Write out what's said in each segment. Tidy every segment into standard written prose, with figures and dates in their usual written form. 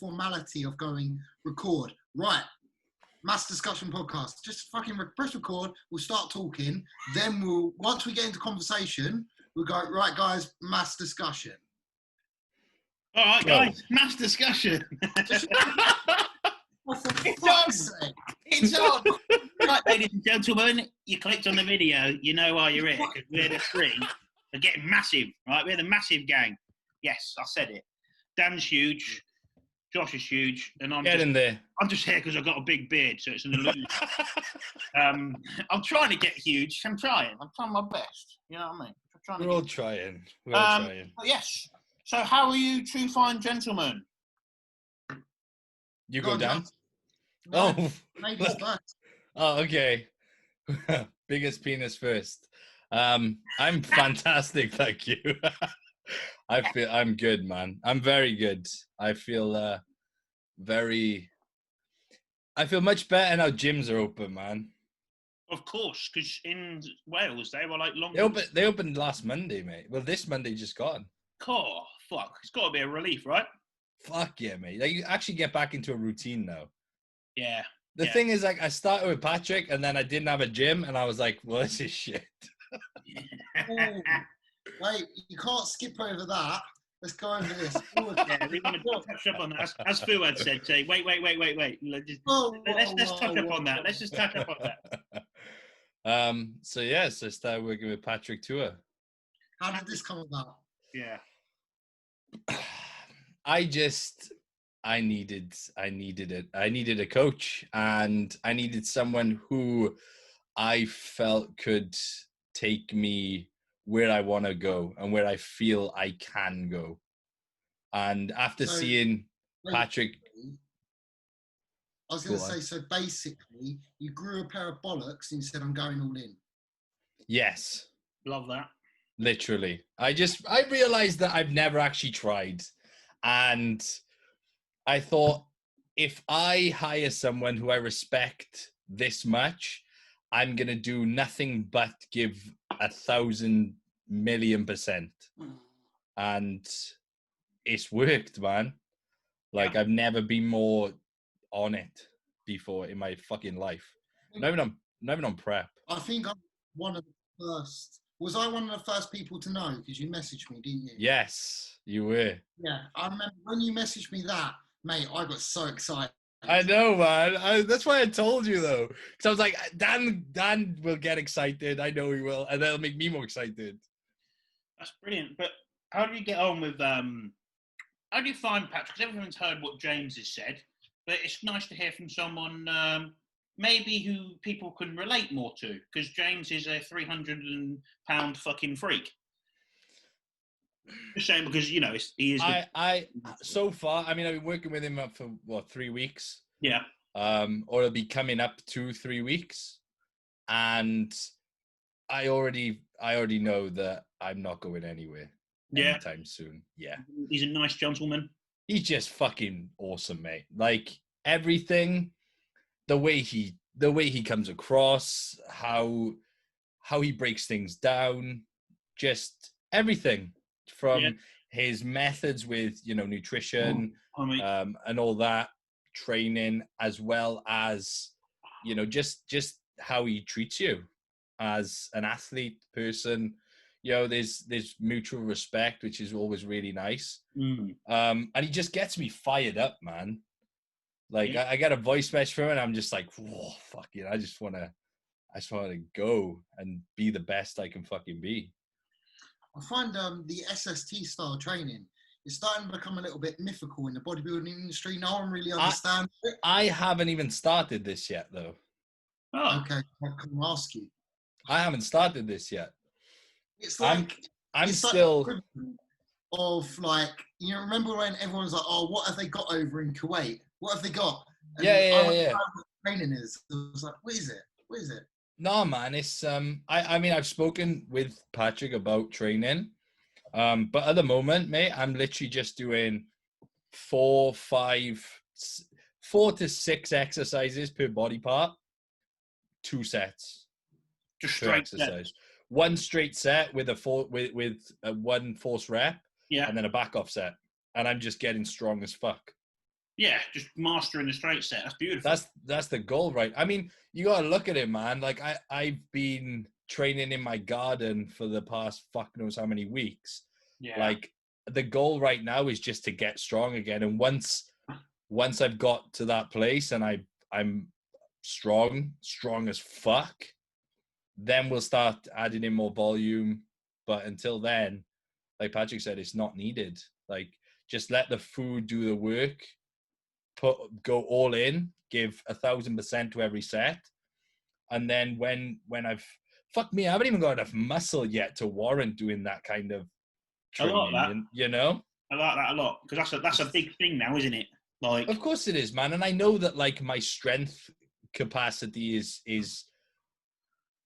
formality of going record. Right, mass discussion podcast. Just fucking press record. We'll start talking. Then once we get into conversation, we'll go, right, guys, mass discussion. All right, guys, mass discussion. Oh, for fuck's sake. It's on. Right, ladies and gentlemen, you clicked on the video. You know why you're here. Because we're the three. We're getting massive, right? We're the massive gang. Yes, I said it. Dan's huge. Josh is huge. And I'm in there. I'm just here because I've got a big beard, so it's an illusion. I'm trying to get huge. I'm trying my best. You know what I mean? We're all trying. We're all trying. Yes. So how are you two fine gentlemen? You go, Dan. No, Oh. ladies first. Oh, okay. Biggest penis first. I'm fantastic, thank you. I'm good, man. I'm very good. I feel much better now gyms are open, man. Of course, because in Wales they were like long. They opened last Monday, mate. Well, this Monday just gone. Oh, fuck. It's got to be a relief, right? Fuck yeah, mate. Like, you actually get back into a routine now. Yeah. The thing is, like, I started with Patrick, and then I didn't have a gym, and I was like, well, this is shit. Wait, you can't skip over that. Let's go over this. Yeah, we want to touch up on that. As Fuad said, say, wait. Let's touch up on that. Let's just touch up on that. So I started working with Patrick Tour. How did this come about? Yeah. I needed it. I needed a coach, and I needed someone who I felt could take me where I want to go and where I feel I can go. And after seeing Patrick, I was going to say, so basically you grew a pair of bollocks and you said, I'm going all in. Yes. Love that. Literally. I realized that I've never actually tried. And I thought, if I hire someone who I respect this much, I'm going to do nothing but give 1,000,000,000%. And it's worked, man. Like, I've never been more on it before in my fucking life. Not even on prep. I think I'm one of the first. Was I one of the first people to know? Because you messaged me, didn't you? Yes, you were. Yeah, I remember when you messaged me that, mate, I got so excited. I know, man. That's why I told you, though. Because I was like, Dan will get excited. I know he will. And that'll make me more excited. That's brilliant. But how do you get on with... how do you find, Patrick? Because everyone's heard what James has said. But it's nice to hear from someone maybe who people can relate more to. Because James is a 300-pound fucking freak. Just saying, because, you know, he is... So far, I mean, I've been working with him up for, 3 weeks? Yeah. Or it'll be coming up 2-3 weeks. And I already know that I'm not going anywhere anytime soon. Yeah. He's a nice gentleman. He's just fucking awesome, mate. Like, everything, the way he comes across, how he breaks things down, just everything. From his methods with, nutrition and all that, training, as well as, just how he treats you as an athlete person. There's mutual respect, which is always really nice. And he just gets me fired up, man. Like, I get a voice message from him and I'm just like, whoa, fuck it. I just want to go and be the best I can fucking be. I find the SST style training is starting to become a little bit mythical in the bodybuilding industry. No one really understands it. I haven't even started this yet, though. Oh. Okay, I can ask you. I haven't started this yet. It's like I'm still of like, remember when everyone's like, oh, what have they got over in Kuwait? What have they got? And yeah. What training is. I was like, what is it? No, man, it's I mean, I've spoken with Patrick about training, but at the moment, mate, I'm literally just doing 4 to 6 exercises per body part, 2 sets, just per straight exercise. Set. 1 straight set with a 1 force rep, and then a back off set, and I'm just getting strong as fuck. Yeah, just mastering the straight set. That's beautiful. That's the goal, right? I mean, you gotta look at it, man. Like I've been training in my garden for the past fuck knows how many weeks. Yeah. Like the goal right now is just to get strong again. And once I've got to that place and I'm strong as fuck, then we'll start adding in more volume. But until then, like Patrick said, it's not needed. Like just let the food do the work. Go all in, give 1,000% to every set, and then when I've fuck me, I haven't even got enough muscle yet to warrant doing that kind of training. I like that. You know, I like that a lot because that's a big thing now, isn't it? Like, of course it is, man. And I know that like my strength capacity is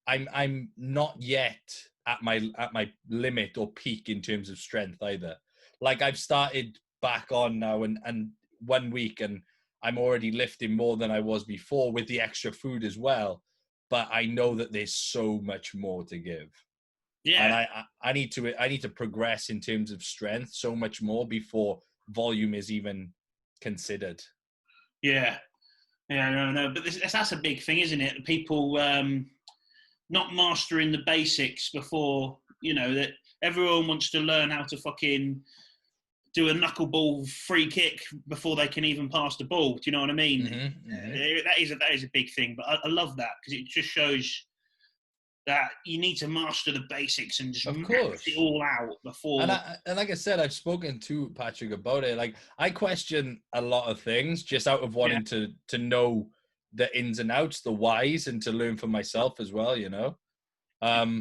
I'm not yet at my limit or peak in terms of strength either. Like I've started back on now and 1 week and I'm already lifting more than I was before with the extra food as well. But I know that there's so much more to give. yeah. And I need to progress in terms of strength so much more before volume is even considered. Yeah. No. But that's a big thing, isn't it? People not mastering the basics before, that everyone wants to learn how to fucking do a knuckleball free kick before they can even pass the ball. Do you know what I mean? That is a big thing. But I love that because it just shows that you need to master the basics and just max it all out before. And like I said, I've spoken to Patrick about it. Like I question a lot of things just out of wanting to know the ins and outs, the whys, and to learn for myself as well. And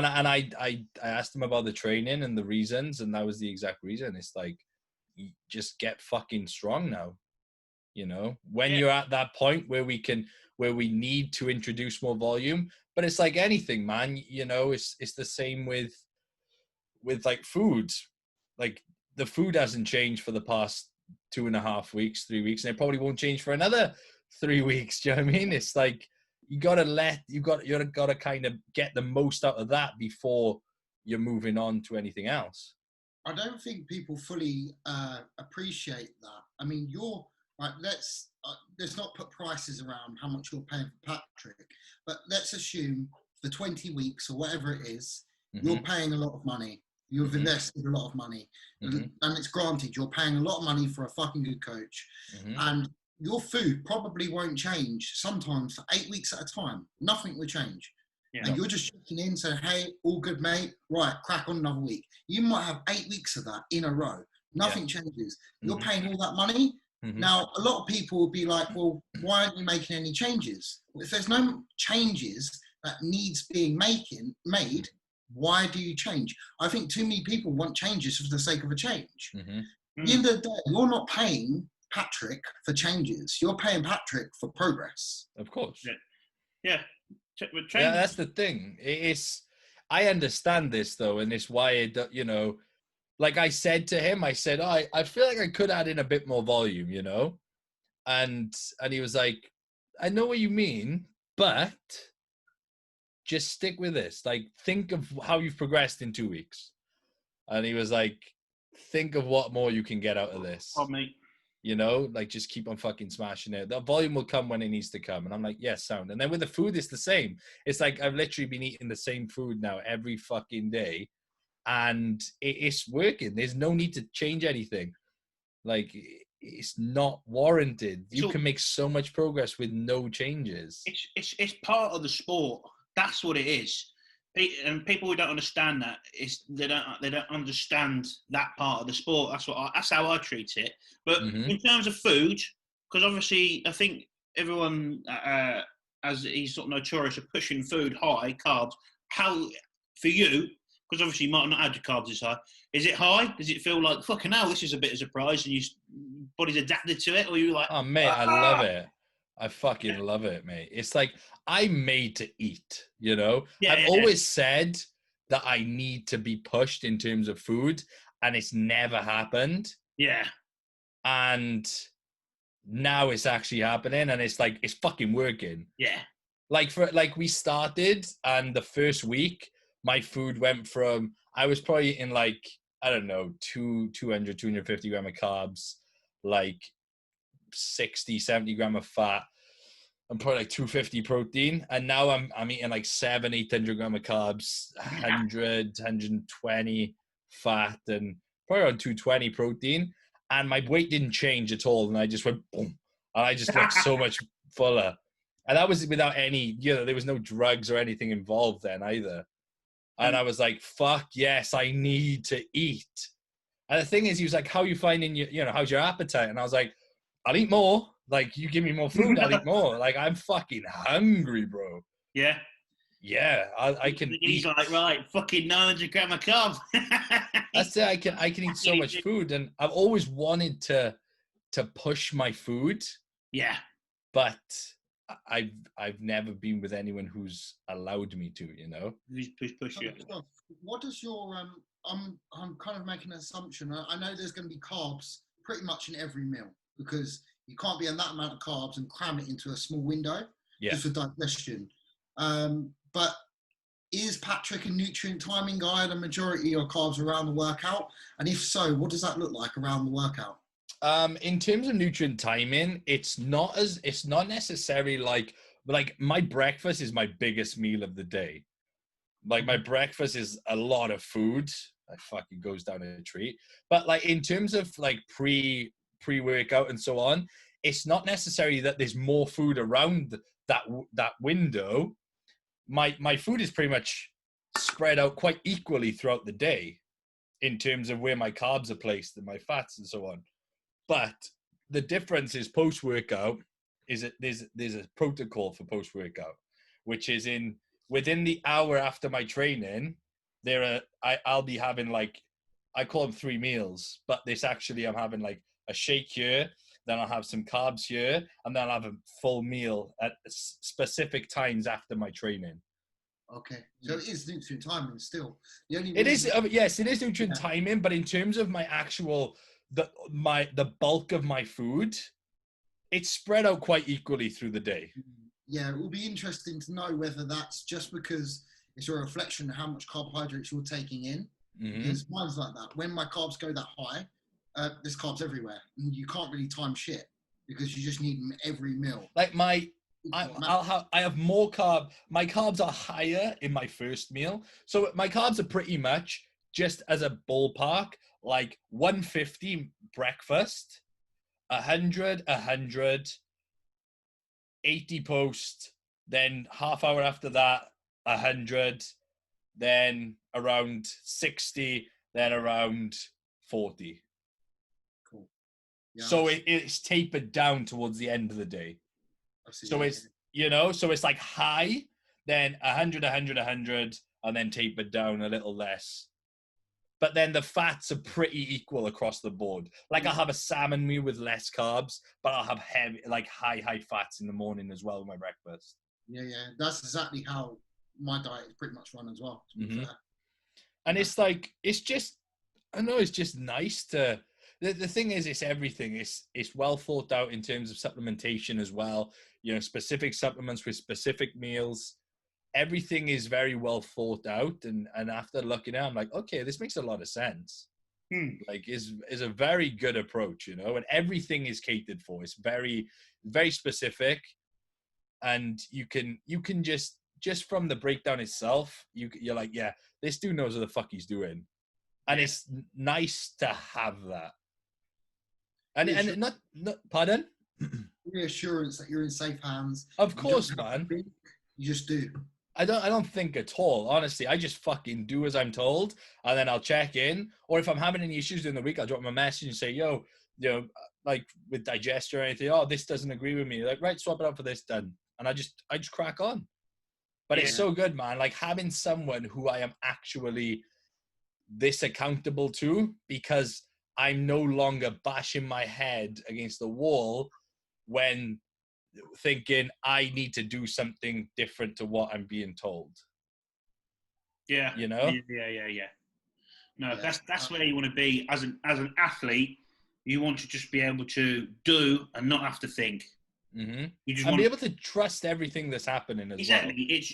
I asked him about the training and the reasons, and that was the exact reason. It's like, you just get fucking strong now. When you're at that point where we need to introduce more volume. But it's like anything, man. It's the same with like food. Like the food hasn't changed for the past 2.5 weeks, 3 weeks, and it probably won't change for another 3 weeks. Do you know what I mean? It's like you gotta kind of get the most out of that before you're moving on to anything else. I don't think people fully appreciate that. I mean, let's not put prices around how much you're paying for Patrick, but let's assume for 20 weeks or whatever it is, you're paying a lot of money. You've invested a lot of money, and it's granted you're paying a lot of money for a fucking good coach, and your food probably won't change sometimes for 8 weeks at a time. Nothing will change. And you're just checking in saying, hey, all good, mate. Right, crack on another week. You might have 8 weeks of that in a row. Nothing changes. You're paying all that money. Now, a lot of people will be like, well, why aren't you making any changes? Well, if there's no changes that needs being made, why do you change? I think too many people want changes for the sake of a change. At the end of the day, you're not paying Patrick for changes. You're paying Patrick for progress. Of course. Yeah. Yeah, that's the thing. I understand this though, and it's why like I said to him, I said, I feel like I could add in a bit more volume, and he was like, I know what you mean, but just stick with this. Like, think of how you've progressed in 2 weeks. And he was like, think of what more you can get out of this. Oh, mate. Like just keep on fucking smashing it. The volume will come when it needs to come. And I'm like, yes, sound. And then with the food, it's the same. It's like I've literally been eating the same food now every fucking day. And it's working. There's no need to change anything. Like, it's not warranted. You can make so much progress with no changes. It's part of the sport. That's what it is. And people who don't understand that they don't understand that part of the sport. That's how I treat it. But in terms of food, because obviously I think everyone, as he's sort of notorious for pushing food high, carbs. How for you? Because obviously you might not add your carbs this high. Is it high? Does it feel like fucking hell? This is a bit of a surprise, and your body's adapted to it, or you like? Oh mate, I love it. I fucking love it, mate. It's like I'm made to eat, I've always said that I need to be pushed in terms of food, and it's never happened. Yeah. And now it's actually happening, and it's like, it's fucking working. Yeah. Like we started, and the first week, my food went from, I was probably in like, I don't know, 200, 250 grams of carbs, like 60, 70 gram of fat and probably like 250 protein. And now I'm eating like 800 gram of carbs, 120 fat, and probably around 220 protein. And my weight didn't change at all. And I just went boom. And I just looked so much fuller. And that was without any, there was no drugs or anything involved then either. And I was like, fuck yes, I need to eat. And the thing is, he was like, how are you finding how's your appetite? And I was like, I'll eat more. Like, you give me more food, I'll eat more. Like, I'm fucking hungry, bro. Yeah. Yeah, I can He's eat. like, right, fucking 900 gram of carbs. That's it. I can eat so much food. And I've always wanted to push my food. Yeah. But I've never been with anyone who's allowed me to, Who's push you. What does your I'm kind of making an assumption. I know there's going to be carbs pretty much in every meal because you can't be on that amount of carbs and cram it into a small window just for digestion. But is Patrick a nutrient timing guy, the majority of carbs around the workout? And if so, what does that look like around the workout? In terms of nutrient timing, it's not necessarily like my breakfast is my biggest meal of the day. Like my breakfast is a lot of food. It fucking goes down a treat. But like in terms of like pre-workout and so on, it's not necessarily that there's more food around that window. My food is pretty much spread out quite equally throughout the day in terms of where my carbs are placed and my fats and so on. But the difference is post-workout is that there's a protocol for post-workout, which is within the hour after my training, I'll be having like, I call them 3 meals, but I'm having like a shake here, then I'll have some carbs here, and then I'll have a full meal at specific times after my training. Okay, so it is nutrient timing still. Yes, it is nutrient timing, but in terms of my actual the bulk of my food, it's spread out quite equally through the day. Yeah, it will be interesting to know whether that's just because it's a reflection of how much carbohydrates you're taking in. Because mine's like that. When my carbs go that high, there's carbs everywhere, and you can't really time shit because you just need them every meal. Like I have more carb. My carbs are higher in my first meal, so my carbs are pretty much just as a ballpark, like 150 breakfast, 100, 80 post, then half hour after that, 100, then around 60, then around 40. Cool. Yeah, so it's tapered down towards the end of the day. So it's, so it's like high, then 100, 100, and then tapered down a little less. But then the fats are pretty equal across the board. Like I'll have a salmon meal with less carbs, but I'll have heavy, like high fats in the morning as well with my breakfast. Yeah. That's exactly how my diet is pretty much run as well, to be fair. And it's like, it's just nice to, the thing is, it's everything. It's well thought out in terms of supplementation as well. Specific supplements with specific meals. Everything is very well thought out, and after looking at it, I'm like, okay, this makes a lot of sense. Like is a very good approach, and everything is catered for. It's very, very specific, and you can just from the breakdown itself, you're like, yeah, this dude knows what the fuck he's doing, and it's nice to have that. And not pardon? Reassurance that you're in safe hands. Of course, man. You just do. I don't think at all. Honestly, I just fucking do as I'm told, and then I'll check in. Or if I'm having any issues during the week, I'll drop them a message and say, yo, like with digestion or anything, oh, this doesn't agree with me. Like, right, swap it out for this, done. And I just crack on. But it's so good, man. Like having someone who I am actually this accountable to, because I'm no longer bashing my head against the wall when thinking I need to do something different to what I'm being told. Yeah. Yeah. No, that's where you want to be as an athlete. You want to just be able to do and not have to think. You just want to be able to trust everything that's happening as well. Exactly. It's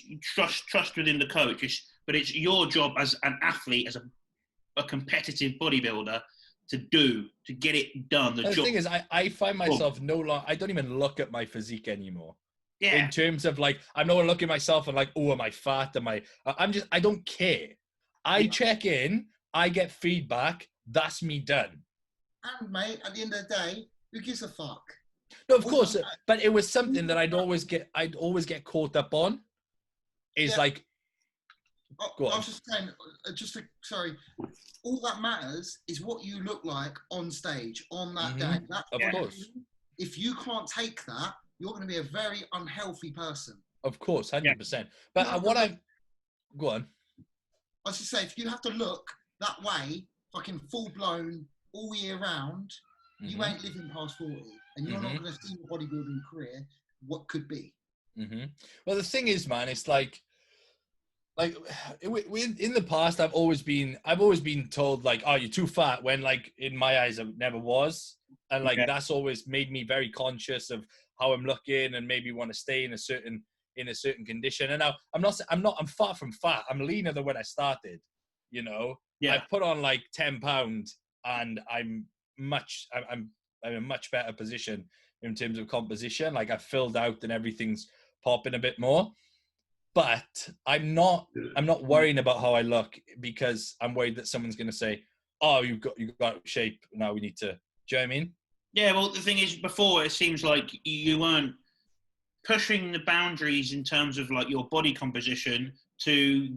trust within the coach. But it's your job as an athlete, as a competitive bodybuilder, to do, to get it done. The thing is, I find myself no longer, I don't even look at my physique anymore. Yeah. In terms of like, I'm not looking at myself and like, oh, am I fat? I don't care. I check in, I get feedback, that's me done. And mate, at the end of the day, who gives a fuck? No, of course, but it was something that I'd always get caught up on. Is like, I was just saying, sorry, all that matters is what you look like on stage on that day. Of course. If you can't take that, you're going to be a very unhealthy person. Of course, 100%. But go on. I was just saying, if you have to look that way, fucking full blown all year round, you ain't living past 40, and you're not going to see your bodybuilding career what could be. Well, the thing is, man, it's like in the past, I've always been told like, oh, you're too fat, when like in my eyes I never was, and like that's always made me very conscious of how I'm looking and maybe want to stay in a certain condition. And now I'm far from fat. I'm leaner than when I started. You know, I put on like 10 pounds, and I'm in a much better position in terms of composition. Like I've filled out and everything's popping a bit more. But I'm not worrying about how I look, because I'm worried that someone's going to say, oh, you got shape, now we need to, do you know what I mean? Yeah, well, the thing is, before it seems like you weren't pushing the boundaries in terms of like your body composition to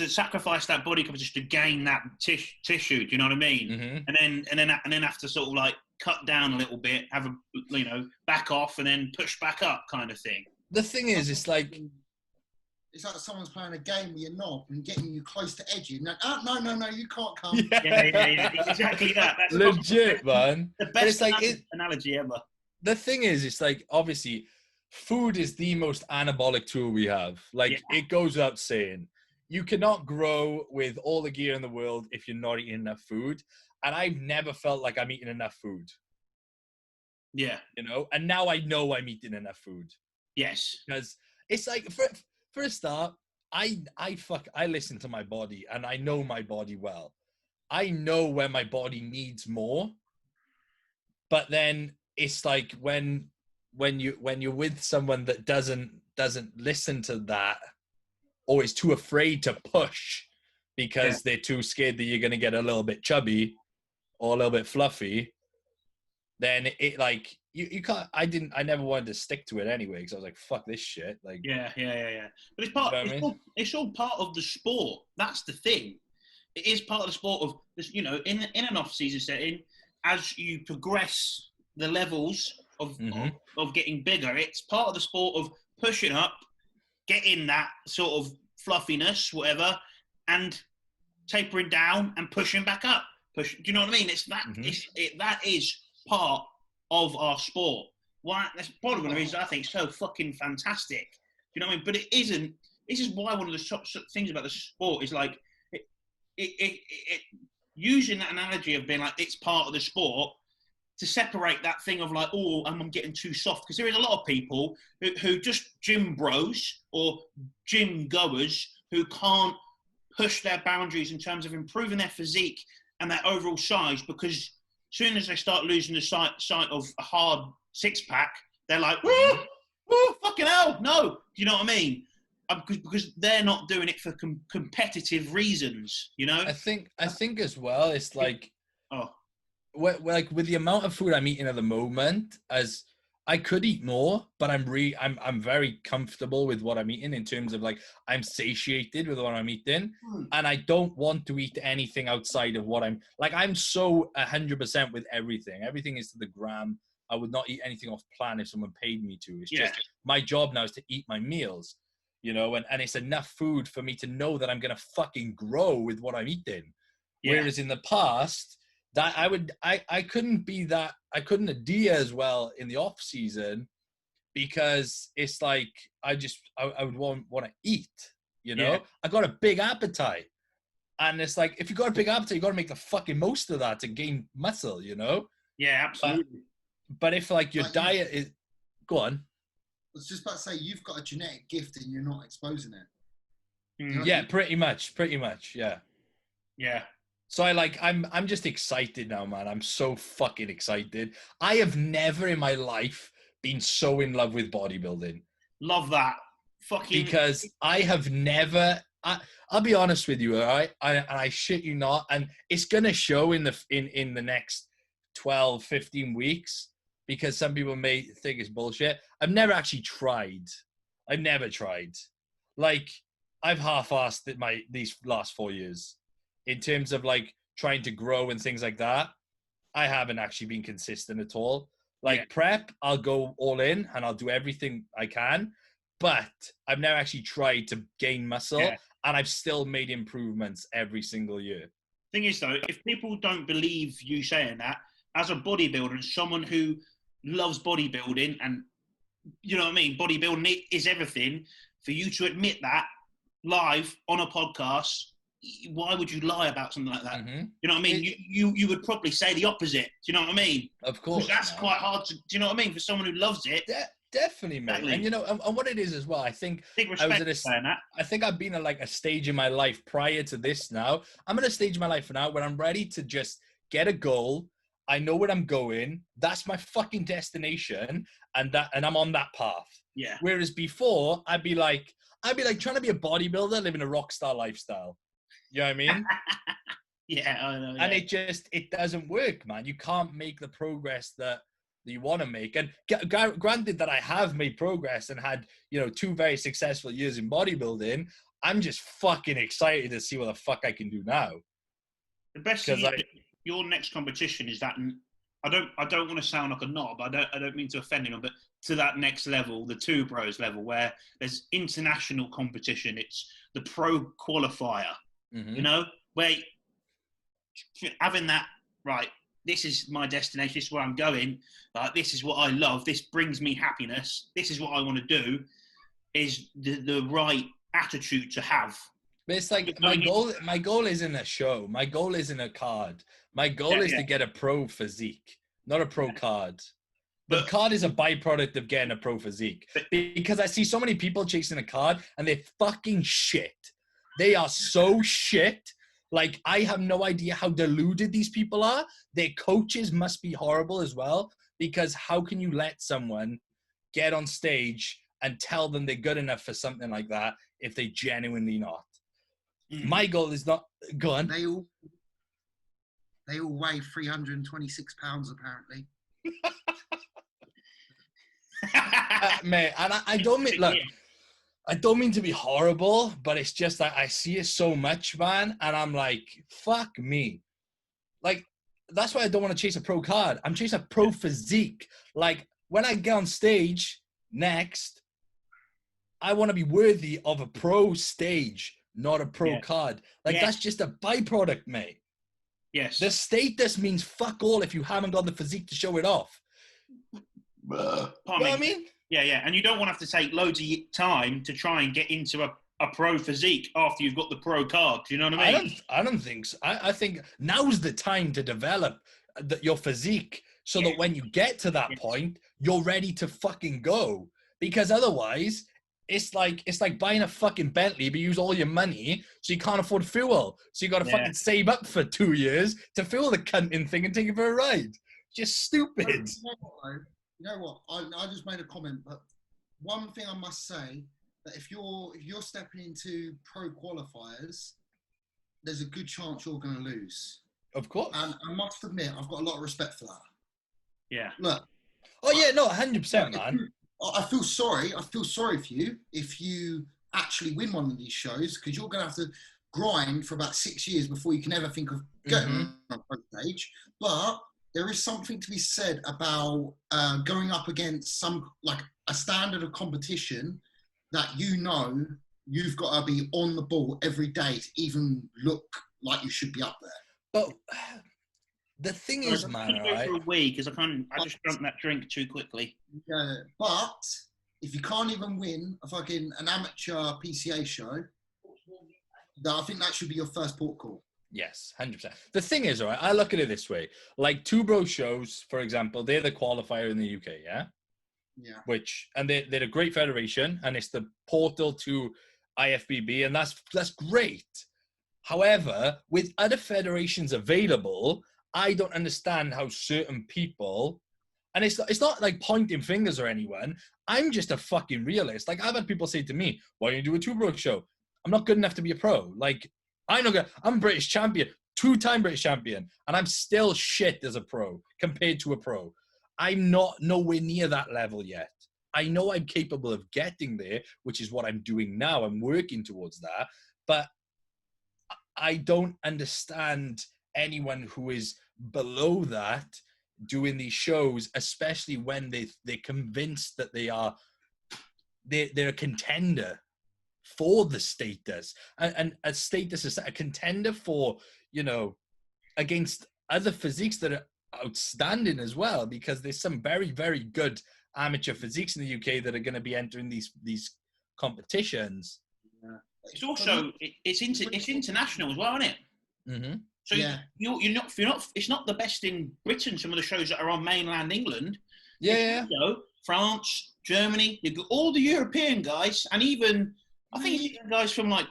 sacrifice that body composition to gain that tissue. Do you know what I mean? And then have to sort of like cut down a little bit, have back off, and then push back up, kind of thing. The thing is, it's like someone's playing a game with your knob and getting you close to edge. No, you can't come. Yeah. Exactly that. That's legit, man. The best analogy ever. The thing is, it's like, obviously, food is the most anabolic tool we have. Like, it goes without saying. You cannot grow with all the gear in the world if you're not eating enough food. And I've never felt like I'm eating enough food. Yeah. And now I know I'm eating enough food. Yes. Because it's like, for a start, I listen to my body, and I know my body well. I know when my body needs more. But then it's like when you're with someone that doesn't listen to that, or is too afraid to push because they're too scared that you're going to get a little bit chubby or a little bit fluffy, then it like you can't. I never wanted to stick to it anyway, because I was like, fuck this shit. Like, yeah. But it's all part of the sport. That's the thing. It is part of the sport of this. In an off-season setting, as you progress the levels of getting bigger, it's part of the sport of pushing up, getting that sort of fluffiness, whatever, and tapering down and pushing back up. Do you know what I mean? It's that. That is part of our sport. Why? That's part of one of the reasons I think it's so fucking fantastic. Do you know what I mean? But it isn't. This is why one of the things about the sport is like it using that analogy of being like it's part of the sport to separate that thing of like, oh, I'm getting too soft, because there is a lot of people who just gym bros or gym goers who can't push their boundaries in terms of improving their physique and their overall size, because soon as they start losing the sight of a hard six-pack, they're like, woo, fucking hell, no. Do you know what I mean? Because they're not doing it for competitive reasons, I think as well, it's like, like with the amount of food I'm eating at the moment, as I could eat more, but I'm very comfortable with what I'm eating, in terms of like, I'm satiated with what I'm eating, and I don't want to eat anything outside of what I'm so 100% with everything. Everything is to the gram. I would not eat anything off plan if someone paid me to. It's just my job now is to eat my meals, and it's enough food for me to know that I'm going to fucking grow with what I'm eating. Whereas in the past, that I couldn't adhere as well in the off season, because it's like I would want to eat, I got a big appetite, and it's like, if you got a big appetite, you got to make the fucking most of that to gain muscle, Yeah, absolutely. But if like your diet is, go on. I was just about to say, you've got a genetic gift and you're not exposing it. Yeah, pretty much, yeah. Yeah. So I'm just excited now, man. I'm so fucking excited. I have never in my life been so in love with bodybuilding. Love that. Fucking. Because I have never. I'll be honest with you, all right? I shit you not, and it's gonna show in the next 12, 15 weeks, because some people may think it's bullshit. I've never actually tried. I've never tried. Like, I've half-assed it these last 4 years in terms of like trying to grow and things like that. I haven't actually been consistent at all. Like prep, I'll go all in and I'll do everything I can, but I've never actually tried to gain muscle, and I've still made improvements every single year. Thing is, though, if people don't believe you saying that, as a bodybuilder and someone who loves bodybuilding, and you know what I mean, bodybuilding is everything, for you to admit that live on a podcast, why would you lie about something like that? Mm-hmm. You know what I mean? You would probably say the opposite. Do you know what I mean? Of course. That's quite hard to, do you know what I mean? For someone who loves it. Definitely, mate. Exactly. And you know, and what it is as well, I think Big respect for saying that. I think I've been at like a stage in my life prior to this now. I'm at a stage in my life now where I'm ready to just get a goal. I know where I'm going. That's my fucking destination, and I'm on that path. Yeah. Whereas before, I'd be like trying to be a bodybuilder, living a rock star lifestyle. You know what I mean? Yeah, I know. And it doesn't work, man. You can't make the progress that you want to make. And granted that I have made progress and had, 2 very successful years in bodybuilding, I'm just fucking excited to see what the fuck I can do now. The best thing is your next competition is that, I don't want to sound like a knob, I don't mean to offend anyone, but to that next level, the 2 pros level, where there's international competition. It's the pro qualifier, where having that, right, this is my destination, this is where I'm going, this is what I love, this brings me happiness, this is what I want to do, is the right attitude to have. But it's like my goal isn't a show. My goal isn't a card. My goal is to get a pro physique, not a pro card. The card is a byproduct of getting a pro physique. Because I see so many people chasing a card and they're fucking shit. They are so shit. Like, I have no idea how deluded these people are. Their coaches must be horrible as well, because how can you let someone get on stage and tell them they're good enough for something like that if they genuinely not? My goal is not... Go on. They all weigh 326 pounds, apparently. Mate, and I don't mean... Look, I don't mean to be horrible, but it's just that I see it so much, man, and I'm like, fuck me. Like, that's why I don't want to chase a pro card. I'm chasing a pro physique. Like, when I get on stage next, I want to be worthy of a pro stage, not a pro card. Like, that's just a byproduct, mate. Yes. The status means fuck all if you haven't got the physique to show it off. You know what I mean? Yeah. And you don't want to have to take loads of time to try and get into a pro physique after you've got the pro card. Do you know what I mean? I don't think so. I think now's the time to develop your physique so that when you get to that point, you're ready to fucking go. Because otherwise, it's like buying a fucking Bentley, but use all your money, so you can't afford fuel. So you got to fucking save up for 2 years to fuel the cunting thing and take it for a ride. Just stupid. You know what? I just made a comment, but one thing I must say, that if you're stepping into pro qualifiers, there's a good chance you're going to lose. Of course. And I must admit, I've got a lot of respect for that. Yeah. Look. Oh yeah, no, 100%, man. I feel sorry for you if you actually win one of these shows, because you're going to have to grind for about 6 years before you can ever think of getting on a pro stage. But there is something to be said about going up against a standard of competition that you've got to be on the ball every day to even look like you should be up there. But the thing is, man, right? For a week, because I just drank that drink too quickly. Yeah, but if you can't even win an amateur PCA show, I think that should be your first port call. Yes, 100%. The thing is, all right, I look at it this way. Like 2 Bro shows, for example, they're the qualifier in the UK, yeah? Yeah. And they're a great federation, and it's the portal to IFBB, and that's great. However, with other federations available, I don't understand how certain people, and it's not like pointing fingers or anyone. I'm just a fucking realist. Like, I've had people say to me, why don't you do a two-pro show? I'm not good enough to be a pro. Like, I'm a British champion, 2-time British champion, and I'm still shit as a pro compared to a pro. I'm not nowhere near that level yet. I know I'm capable of getting there, which is what I'm doing now. I'm working towards that. But I don't understand anyone who is below that doing these shows, especially when they're convinced that they're a contender for the status, and a status is a contender for, against other physiques that are outstanding as well, because there's some very, very good amateur physiques in the UK that are going to be entering these competitions. Yeah. It's also it's international as well, isn't it? Mm-hmm. So you're not. It's not the best in Britain. Some of the shows that are on mainland England. Yeah. France, Germany, all the European guys, and even I think it's even guys from like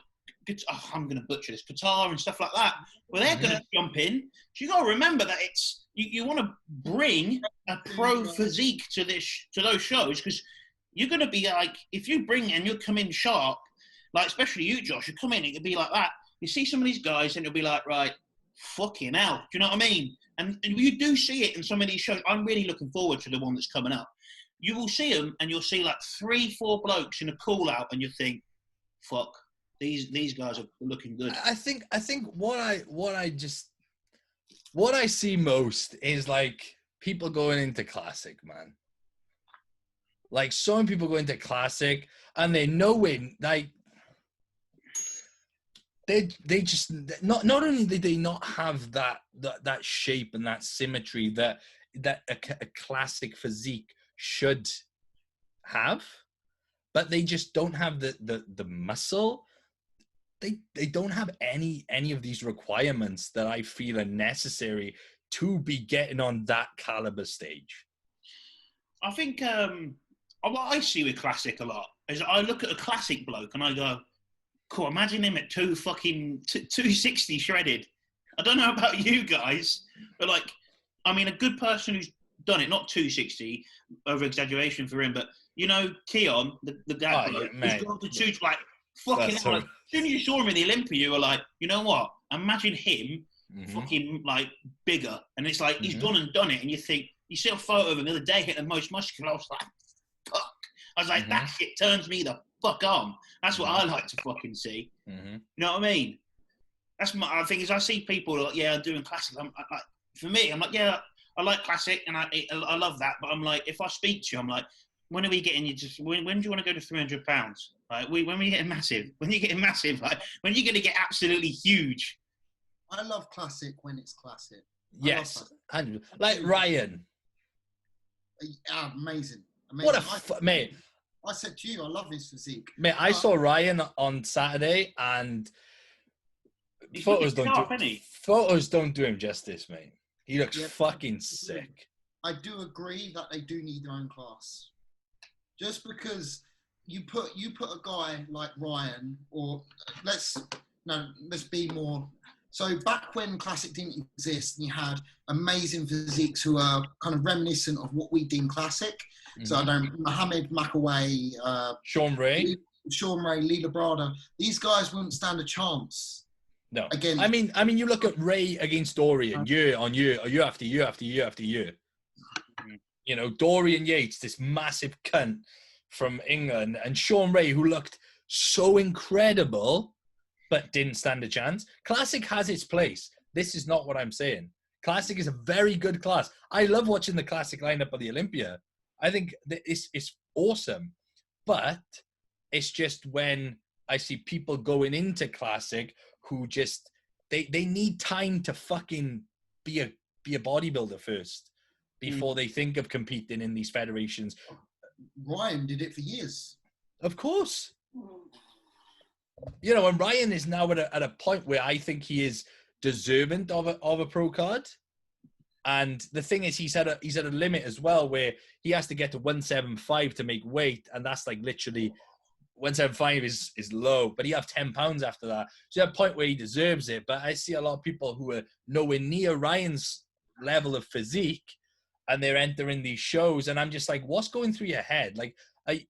I'm going to butcher this, Qatar and stuff like that. Well, they're going to jump in. So you got to remember that it's you want to bring a pro physique to those shows, because you're going to be like, if you bring and you come in sharp, like especially you, Josh, you come in, it could be like that. You see some of these guys and it'll be like, right, fucking hell. Do you know what I mean? And you do see it in some of these shows. I'm really looking forward to the one that's coming up. You will see them and you'll see like 3-4 blokes in a call out and you think, fuck, these guys are looking good. I think what I see most is like people going into classic, man. Like, so many people go into classic and they know it, like they just not only did they not have that shape and that symmetry that a classic physique should have, but they just don't have the muscle. They don't have any of these requirements that I feel are necessary to be getting on that caliber stage. I think what I see with classic a lot is I look at a classic bloke and I go, cool, imagine him at 260 shredded. I don't know about you guys, but like, I mean, a good person who's done it, not 260, over exaggeration for him, but you know, Keon, the guy who's gone to two, like, fucking hell. Like, as soon as you saw him in the Olympia, you were like, you know what? Imagine him fucking like bigger. And it's like, he's gone and done it. And you think, you see a photo of him the other day hitting the most muscular. I was like, fuck. I was like, that shit turns me the fuck on. That's what I like to fucking see. You know what I mean? That's I think is I see people like, yeah, doing classic. I'm like, for me, I'm like, yeah, I like classic and I love that. But I'm like, if I speak to you, I'm like, when are we getting you? When do you want to go to 300 pounds? Like, when are we getting massive? When are you getting massive? Like, when are you going to get absolutely huge? I love classic when it's classic. Yes, and like Ryan. Amazing. What a mate! I said to you, I love his physique. Mate, I saw Ryan on Saturday, and photos don't do him justice, mate. He looks fucking sick. I do agree that they do need their own class. Just because you put a guy like Ryan, or let's be more. So back when classic didn't exist, and you had amazing physiques who are kind of reminiscent of what we deem classic. So I don't Mohammed Makaway, Sean Ray, Lee Labrada. These guys wouldn't stand a chance. No. Again, I mean, you look at Ray against Dorian, year on year, or year after year after year after year. You know, Dorian Yates, this massive cunt from England, and Sean Ray, who looked so incredible, but didn't stand a chance. Classic has its place. This is not what I'm saying. Classic is a very good class. I love watching the classic lineup of the Olympia. I think it's awesome. But it's just when I see people going into classic who just, they need time to fucking be a bodybuilder first before they think of competing in these federations. Ryan did it for years. Of course. You know, and Ryan is now at a point where I think he is deserving of a pro card. And the thing is, he's at a limit as well, where he has to get to 175 to make weight, and that's like literally 175 is low, but he have 10 pounds after that. So that point where he deserves it. But I see a lot of people who are nowhere near Ryan's level of physique, and they're entering these shows, and I'm just like, what's going through your head? I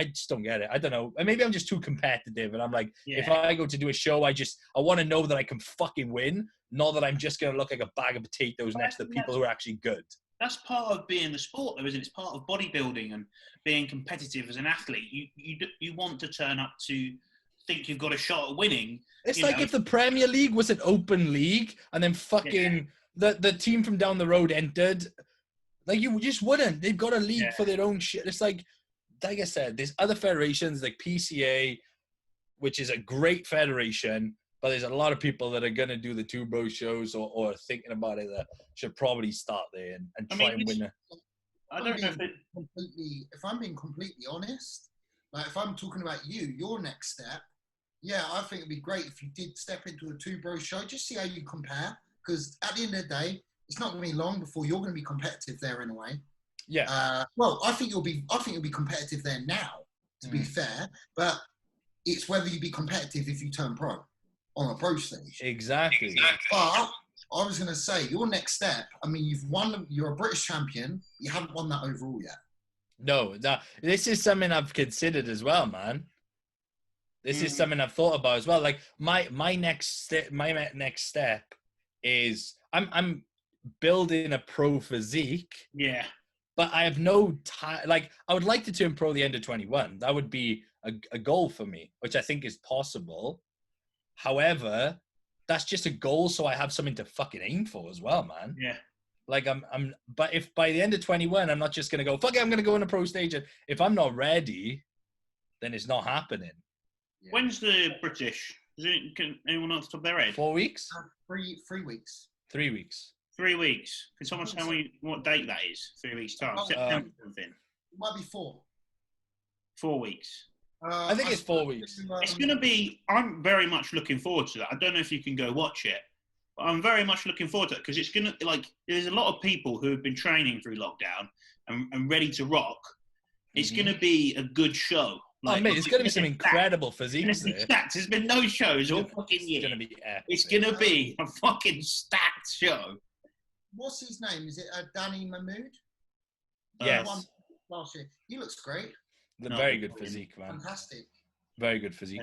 just don't get it. I don't know. And maybe I'm just too competitive, and I'm like, if I go to do a show, I want to know that I can fucking win, not that I'm just going to look like a bag of potatoes next to people who are actually good. That's part of being the sport, though, isn't it? It's part of bodybuilding and being competitive as an athlete. You want to turn up to think you've got a shot at winning. It's like if the Premier League was an open league, and then fucking the team from down the road entered. Like, you just wouldn't. They've got a league for their own shit. It's like I said, there's other federations like PCA, which is a great federation, but there's a lot of people that are going to do the Two Bros shows or thinking about it that should probably start there and try and win it. I don't know if I'm being completely honest, like if I'm talking about your next step, I think it'd be great if you did step into a Two Bros show, just see how you compare. Because at the end of the day, it's not going to be long before you're going to be competitive there in a way. Yeah. Well, I think you'll be competitive there now, to be fair. But it's whether you be competitive if you turn pro on a pro stage. Exactly. But I was going to say, your next step. I mean, you're a British champion. You haven't won that overall yet. No, this is something I've considered as well, man. This is something I've thought about as well. Like my next step is I'm building a pro physique. Yeah. But I have no time. Like, I would like to turn pro the end of 21. That would be a goal for me, which I think is possible. However, that's just a goal, so I have something to fucking aim for as well, man. Yeah. Like, but if by the end of 21, I'm not just going to go, fuck it, I'm going to go on a pro stage. And if I'm not ready, then it's not happening. Yeah. When's the British? Can anyone off the top of their head? 4 weeks? 3 weeks. 3 weeks. 3 weeks. Can someone tell me what date that is? 3 weeks' time? September something? It might be 4. 4 weeks. I think it's 4 weeks. It's going to be... I'm very much looking forward to that. I don't know if you can go watch it, but I'm very much looking forward to it because it's going to... Like, there's a lot of people who have been training through lockdown and ready to rock. It's going to be a good show. Like, mate, it's going to be some incredible physiques there. There's been no shows all fucking year. It's going to be epic. It's going to be a fucking stacked show. What's his name? Is it Danny Mahmood? Yes. Last year. He looks great. Very good physique, man. Fantastic. Very good physique.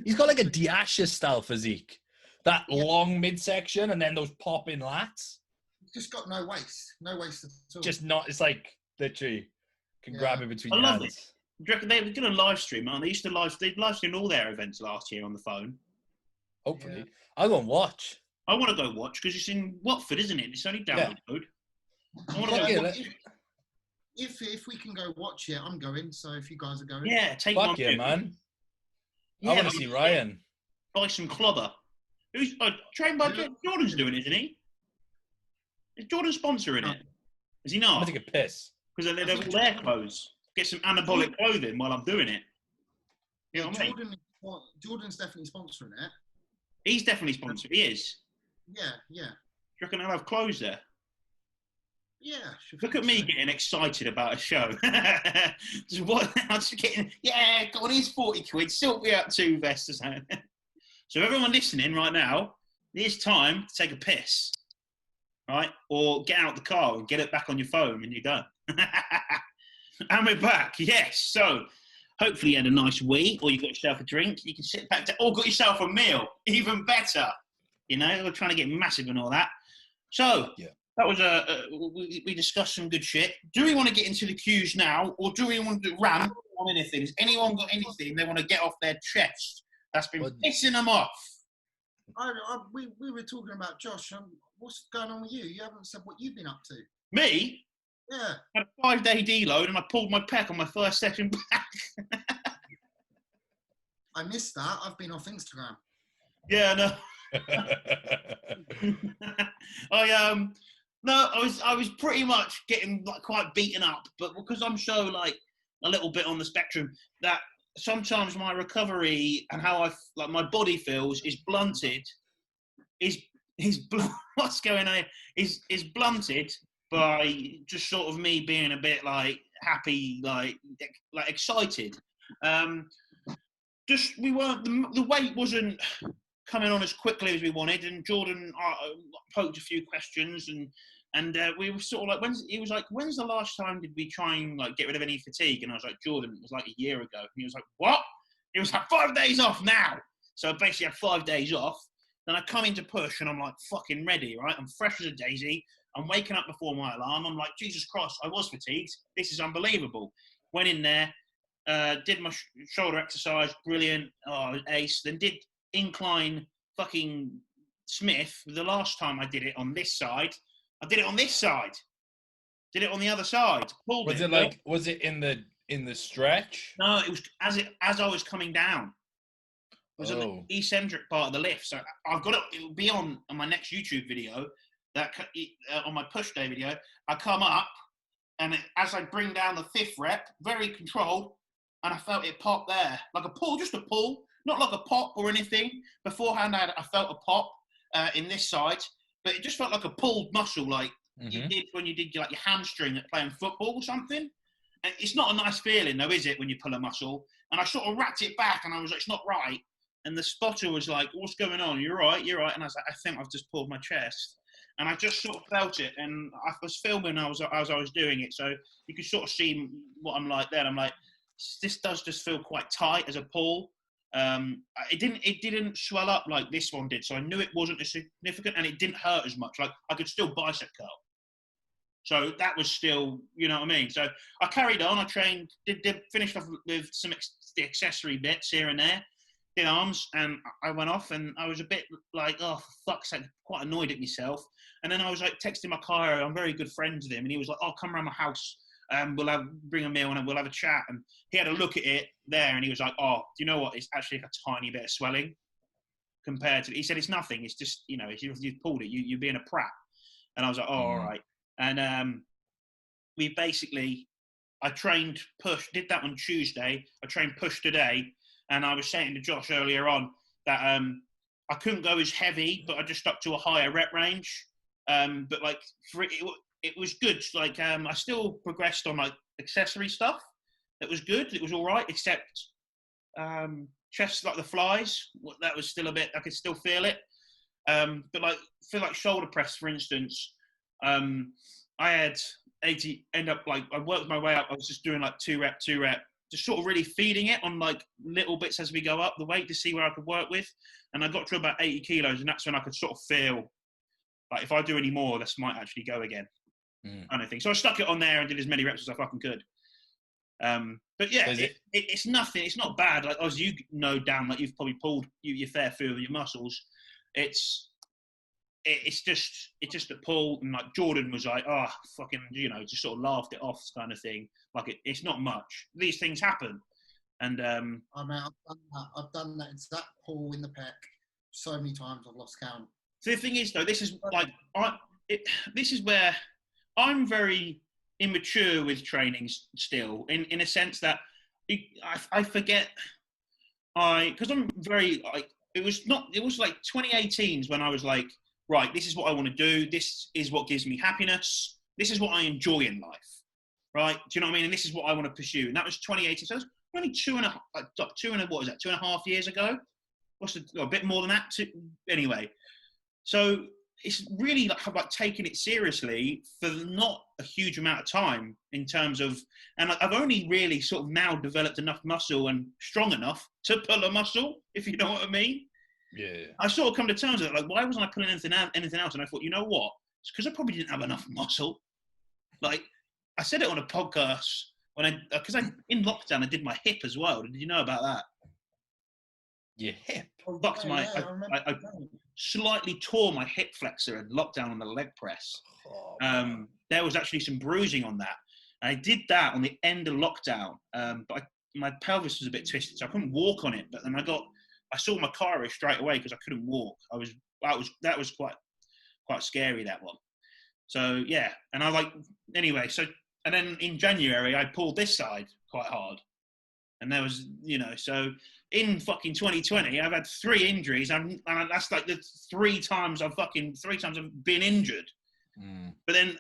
He's got like a Diasha style physique. That long midsection and then those popping lats. He's just got no waist. No waist at all. Just not, it's like literally can grab it between your hands. It. Do you reckon they're going to live stream, aren't they? They live streamed all their events last year on the phone. Hopefully. I'll go and watch. I want to go watch because it's in Watford, isn't it? It's only down the road. I want to go watch. If we can go watch it, I'm going. So if you guys are going, take one. Fuck yeah, man. I want to see Ryan. Buy some clobber. Who's trained by Jordan's doing it, isn't he? Is Jordan sponsoring it? Is he not? I'm gonna take a piss. Because they have all their clothes. Get some anabolic clothing while I'm doing it. You know what I mean? Jordan's definitely sponsoring it. He's definitely sponsoring. He is. Yeah. Do you reckon they'll have clothes there? Yeah. Look at me getting excited about a show. I'm just getting, go on, here's 40 quid, sort me out 2 vests or something. So everyone listening right now, it's time to take a piss, right? Or get out the car and get it back on your phone and you're done. And we're back, yes. So hopefully you had a nice wee or you got yourself a drink. You can sit back or got yourself a meal, even better. You know, we're trying to get massive and all that. So that was we discussed some good shit. Do we want to get into the cues now or do we want to rant on anything? Has anyone got anything they want to get off their chest that's been pissing them off? We were talking about Josh. What's going on with you? You haven't said what you've been up to. Me? Yeah. I had a 5-day deload and I pulled my pec on my first session back. I missed that. I've been off Instagram. Yeah, no. I was pretty much getting like quite beaten up, but because I'm so like a little bit on the spectrum that sometimes my recovery and how my body feels is blunted. What's going on? Is blunted by just sort of me being a bit like happy, like excited. Just we weren't the weight wasn't coming on as quickly as we wanted, and Jordan poked a few questions, and we were sort of like, when's the last time did we try and like get rid of any fatigue? And I was like, Jordan, it was like a year ago. And he was like, what? He was like, 5 days off now. So I basically had 5 days off. Then I come into push and I'm like fucking ready, right? I'm fresh as a daisy. I'm waking up before my alarm. I'm like, Jesus Christ, I was fatigued. This is unbelievable. Went in there, did my shoulder exercise, brilliant, ace. Then did incline fucking Smith. The last time I did it on this side, I did it on this side. Did it on the other side. Pulled Was it like? Was it in the stretch? No, it was as I was coming down. It was on the eccentric part of the lift. So I've got it. It'll be on my next YouTube video. That on my push day video, I come up, and as I bring down the 5th rep, very controlled, and I felt it pop there, like a pull, just a pull, not like a pop or anything. Beforehand, I felt a pop in this side, but it just felt like a pulled muscle, like you did when you did like your hamstring at playing football or something. And it's not a nice feeling, though, is it, when you pull a muscle? And I sort of wrapped it back, and I was like, it's not right. And the spotter was like, what's going on? You're right. And I was like, I think I've just pulled my chest. And I just sort of felt it. And I was filming as I was doing it. So you could sort of see what I'm like then. I'm like, this does just feel quite tight as a pull. It didn't swell up like this one did. So I knew it wasn't as significant, and it didn't hurt as much. Like I could still bicep curl. So that was still, you know what I mean? So I carried on. I trained, finished off with some the accessory bits here and there. Did arms, and I went off, and I was a bit like, oh, for fuck's sake, quite annoyed at myself. And then I was like texting my Cairo. I'm very good friends with him, and he was like, oh, come around my house, bring a meal, and we'll have a chat. And he had a look at it there, and he was like, oh, do you know what? It's actually a tiny bit of swelling compared to. He said it's nothing. It's just, you know, if you've pulled it, you're being a prat. And I was like, oh, all right. And I trained push. Did that on Tuesday. I trained push today. And I was saying to Josh earlier on that I couldn't go as heavy, but I just stuck to a higher rep range. But like it was good. Like I still progressed on like accessory stuff. That was good. It was all right, except chest like the flies. That was still a bit. I could still feel it. But like feel like shoulder press, for instance. I had 80. End up like I worked my way up. I was just doing like 2 rep. Just sort of really feeding it on like little bits as we go up the weight to see where I could work with. And I got to about 80 kilos, and that's when I could sort of feel like if I do any more, this might actually go again. Kind of thing. So I stuck it on there and did as many reps as I fucking could. But yeah, it's nothing. It's not bad. Like as you know, Dan, like you've probably pulled your fair few of your muscles. It's just a pull, and like Jordan was like, oh, fucking, you know, just sort of laughed it off kind of thing. Like it's not much. These things happen, and I mean, I've done that exact pull in the pec so many times I've lost count. So the thing is, though, this is like this is where I'm very immature with training still, in a sense that I forget because I'm very like it was like 2018s when I was like, right, this is what I want to do. This is what gives me happiness. This is what I enjoy in life. Right? Do you know what I mean? And this is what I want to pursue. And that was 2018. So it was only 2.5 years ago. A bit more than that. Anyway. So it's really like taking it seriously for not a huge amount of time in terms of, and I've only really sort of now developed enough muscle and strong enough to pull a muscle, if you know what I mean. Yeah. I sort of come to terms with it. Like, why wasn't I pulling anything else? And I thought, you know what? It's because I probably didn't have enough muscle. Like, I said it on a podcast because in lockdown I did my hip as well. Did you know about that? Your hip? I slightly tore my hip flexor in lockdown on the leg press. There was actually some bruising on that. And I did that on the end of lockdown, but my pelvis was a bit twisted, so I couldn't walk on it. But then I saw my chiro straight away because I couldn't walk. That was quite scary, that one. So yeah, and and then in January I pulled this side quite hard, and there was, you know, so in fucking 2020 I've had 3 injuries, and that's like the 3 times I've been injured. But then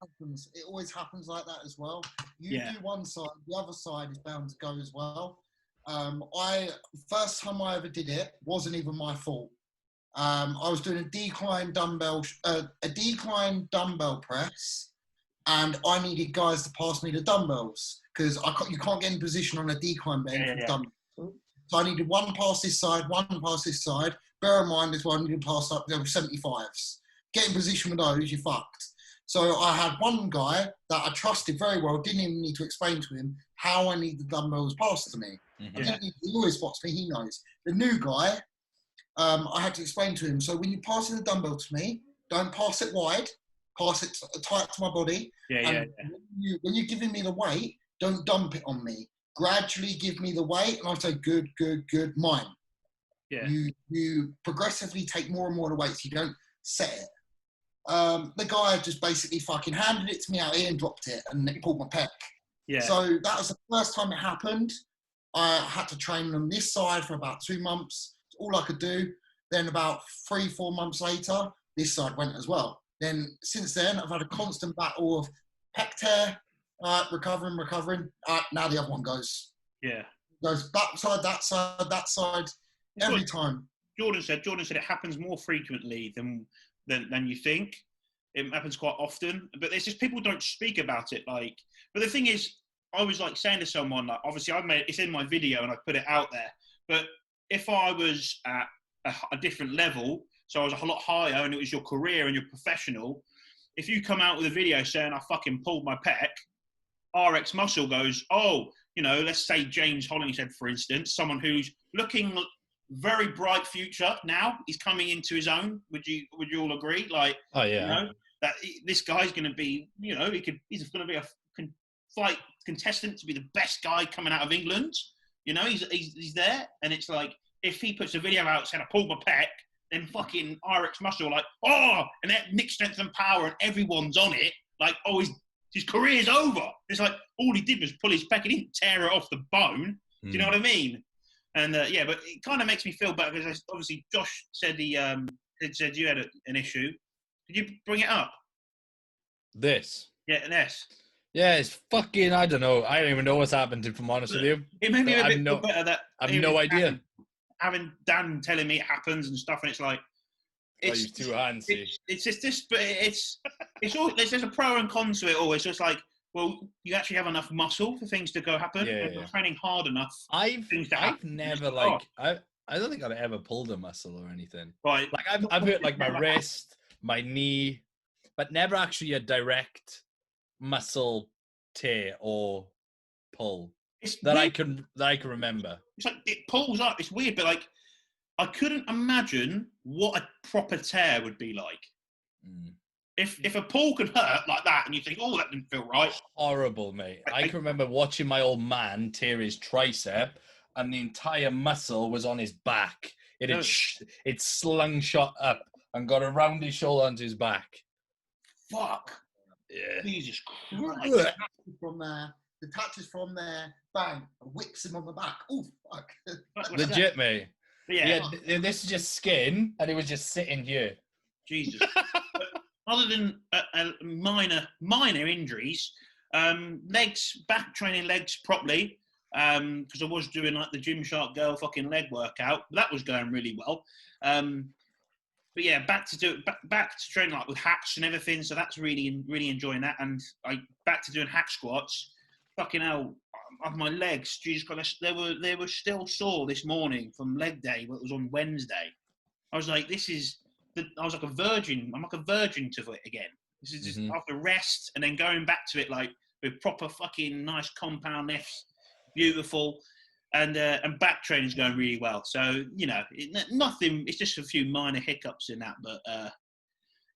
happens. It always happens like that as well. You Yeah. do one side, the other side is bound to go as well. First time I ever did it wasn't even my fault. I was doing a decline dumbbell press, and I needed guys to pass me the dumbbells because you can't get in position on a decline bench with dumbbells. So I needed one pass this side, one pass this side. Bear in mind, this one needed to pass up, there were 75s. Get in position with those, you're fucked. So I had one guy that I trusted very well, didn't even need to explain to him how I need the dumbbells passed to me. He always spots me, he knows. The new guy, I had to explain to him, so when you pass in the dumbbell to me, don't pass it wide, pass it tight to my body. When you're giving me the weight, don't dump it on me. Gradually give me the weight, and I say, good, mine. Yeah. You progressively take more and more of the weight, so you don't set it. The guy just basically fucking handed it to me out here and dropped it, and he pulled my pec. Yeah. So that was the first time it happened. I had to train on this side for about 2 months. It's all I could do. Then about 3-4 months later, this side went as well. Then since then, I've had a constant battle of pec tear, recovering. Now the other one goes. Yeah. Goes that side, every time. Jordan said it happens more frequently than you think. It happens quite often, but it's just people don't speak about it. Like, but the thing is, I was like saying to someone, like, obviously it's in my video and I put it out there, but if I was at a different level, so I was a lot higher and it was your career and you're professional, if you come out with a video saying I fucking pulled my pec, RX Muscle goes, oh, you know, let's say James Hollingshead, for instance, someone who's looking very bright future now, he's coming into his own. Would you all agree? Like, oh yeah, you know, that this guy's going to be, you know, he's going to be a fight contestant to be the best guy coming out of England. You know, he's there, and it's like if he puts a video out saying I pulled my pec, then fucking RX Muscle like, oh, and that Nick Strength and Power, and everyone's on it. Like, oh, his career's over. It's like all he did was pull his pec. He didn't tear it off the bone. Do you know what I mean? And yeah, but it kind of makes me feel better because obviously Josh said he said you had an issue. Could you bring it up? This. Yeah, this. Yeah, it's fucking. I don't know. I don't even know what's happened. If I'm honest with you, it made me a bit feel better that I have no idea. Having Dan telling me it happens and stuff, and it's like it's too handsy. It's just this, but it's all. There's a pro and con to it all. It's just like, well, you actually have enough muscle for things to go happen. Yeah, and you're training hard enough. I've never like I don't think I've ever pulled a muscle or anything. Right. Like I've hurt like my wrist, my knee, but never actually a direct muscle tear or pull that I can remember. It's like it pulls up. It's weird, but like I couldn't imagine what a proper tear would be like. If a pull could hurt like that, and you think, oh, that didn't feel right. Horrible, mate. I can remember watching my old man tear his tricep, and the entire muscle was on his back. It slung shot up and got around his shoulder onto his back. Fuck. Yeah. Jesus Christ. Detaches from there, bang, and whips him on the back. Oh, fuck. Legit, mate. Yeah. This is just skin, and it was just sitting here. Jesus. Other than minor injuries, back training legs properly, because I was doing like the Gymshark girl fucking leg workout. That was going really well. But yeah, back to training like with hacks and everything. So that's really enjoying that. And back to doing hack squats. Fucking hell, of my legs, Jesus Christ, they were still sore this morning from leg day, but it was on Wednesday. I was like, I was like a virgin. I'm like a virgin to it again. This is just after rest and then going back to it like with proper fucking nice compound lifts, beautiful, and back training's going really well. So you know, nothing. It's just a few minor hiccups in that, but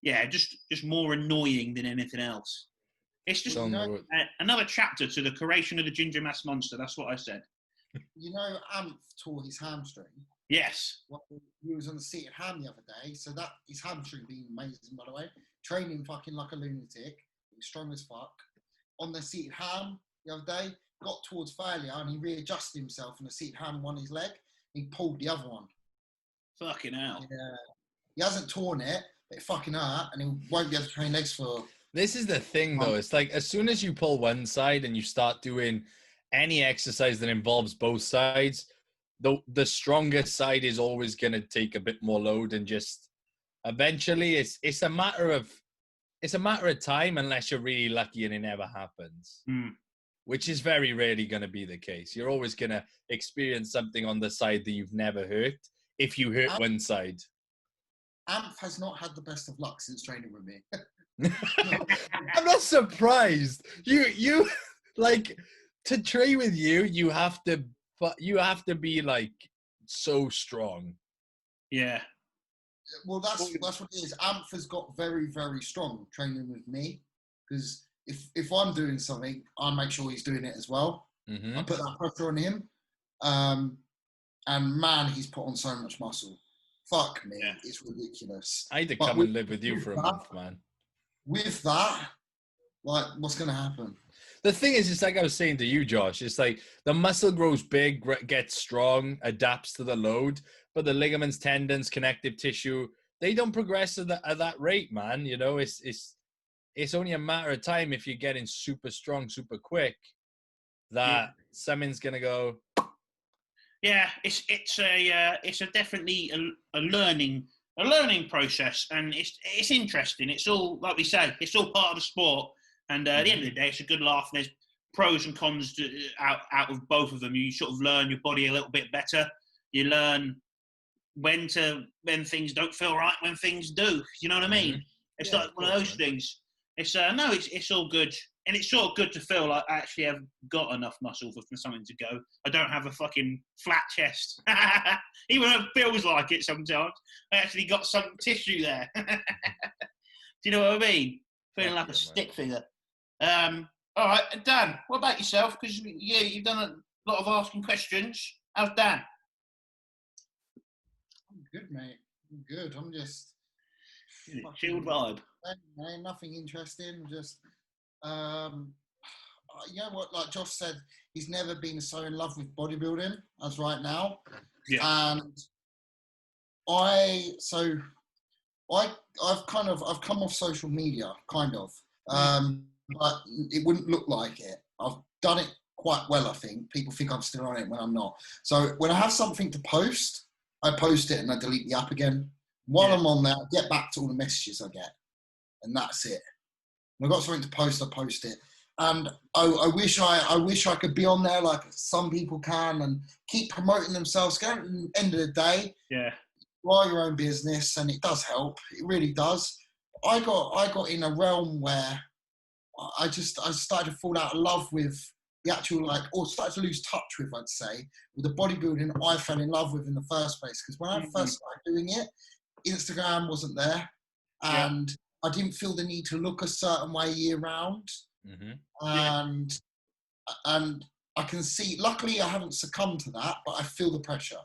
yeah, just more annoying than anything else. It's just another chapter to the creation of the Ginger Mass Monster. That's what I said. You know, Amp tore his hamstring. Yes. Well, he was on the seated ham the other day, so that his hamstring being amazing, by the way. Training fucking like a lunatic, strong as fuck. On the seated ham the other day, got towards failure, and he readjusted himself, and the seated ham won his leg. He pulled the other one. Fucking hell. Yeah. He hasn't torn it, but it fucking hurt, and he won't be able to train legs for This is the thing, though. It's like as soon as you pull one side and you start doing any exercise that involves both sides, the strongest side is always going to take a bit more load, and just eventually it's a matter of time, unless you're really lucky and it never happens, which is very rarely going to be the case. You're always going to experience something on the side that you've never hurt if you hurt one side. Amp has not had the best of luck since training with me. I'm not surprised. You like, to train with you, you have to be like so strong. Yeah. Well, that's what it is. Amp has got very, very strong training with me, because if I'm doing something, I make sure he's doing it as well. I put that pressure on him, and man, he's put on so much muscle. Fuck me, it's ridiculous. I had to come and live with you for a month, man. With that, like, what's going to happen? The thing is, it's like I was saying to you, Josh, it's like the muscle grows big, gets strong, adapts to the load, but the ligaments, tendons, connective tissue, they don't progress at that rate, man. You know, it's only a matter of time, if you're getting super strong, super quick, that something's going to go. Yeah, it's definitely a learning process, and it's interesting. It's all, like we say, it's all part of the sport. And at the end of the day, it's a good laugh. There's pros and cons out of both of them. You sort of learn your body a little bit better. You learn when things don't feel right, when things do. You know what I mean? It's like one of those things. It's it's all good. And it's sort of good to feel like I actually have got enough muscle for something to go. I don't have a fucking flat chest. Even though it feels like it sometimes. I actually got some tissue there. Do you know what I mean? Feeling like a stick figure. All right, Dan, what about yourself? Because you've done a lot of asking questions. How's Dan? I'm good, mate. I'm good. I'm just chilled vibe. Nothing interesting. Just you know what? Like Josh said, he's never been so in love with bodybuilding as right now. Yeah. And I've come off social media, kind of. But it wouldn't look like it. I've done it quite well, I think. People think I'm still on it when I'm not. So when I have something to post, I post it and I delete the app again. While I'm on there, I get back to all the messages I get. And that's it. When I've got something to post, I post it. And I wish I could be on there like some people can and keep promoting themselves. At the end of the day, you are your own business, and it does help. It really does. I got in a realm where I started to fall out of love with the actual, or started to lose touch with, I'd say, with the bodybuilding I fell in love with in the first place. Because when I first started doing it, Instagram wasn't there, and I didn't feel the need to look a certain way year round. And I can see, luckily I haven't succumbed to that, but I feel the pressure.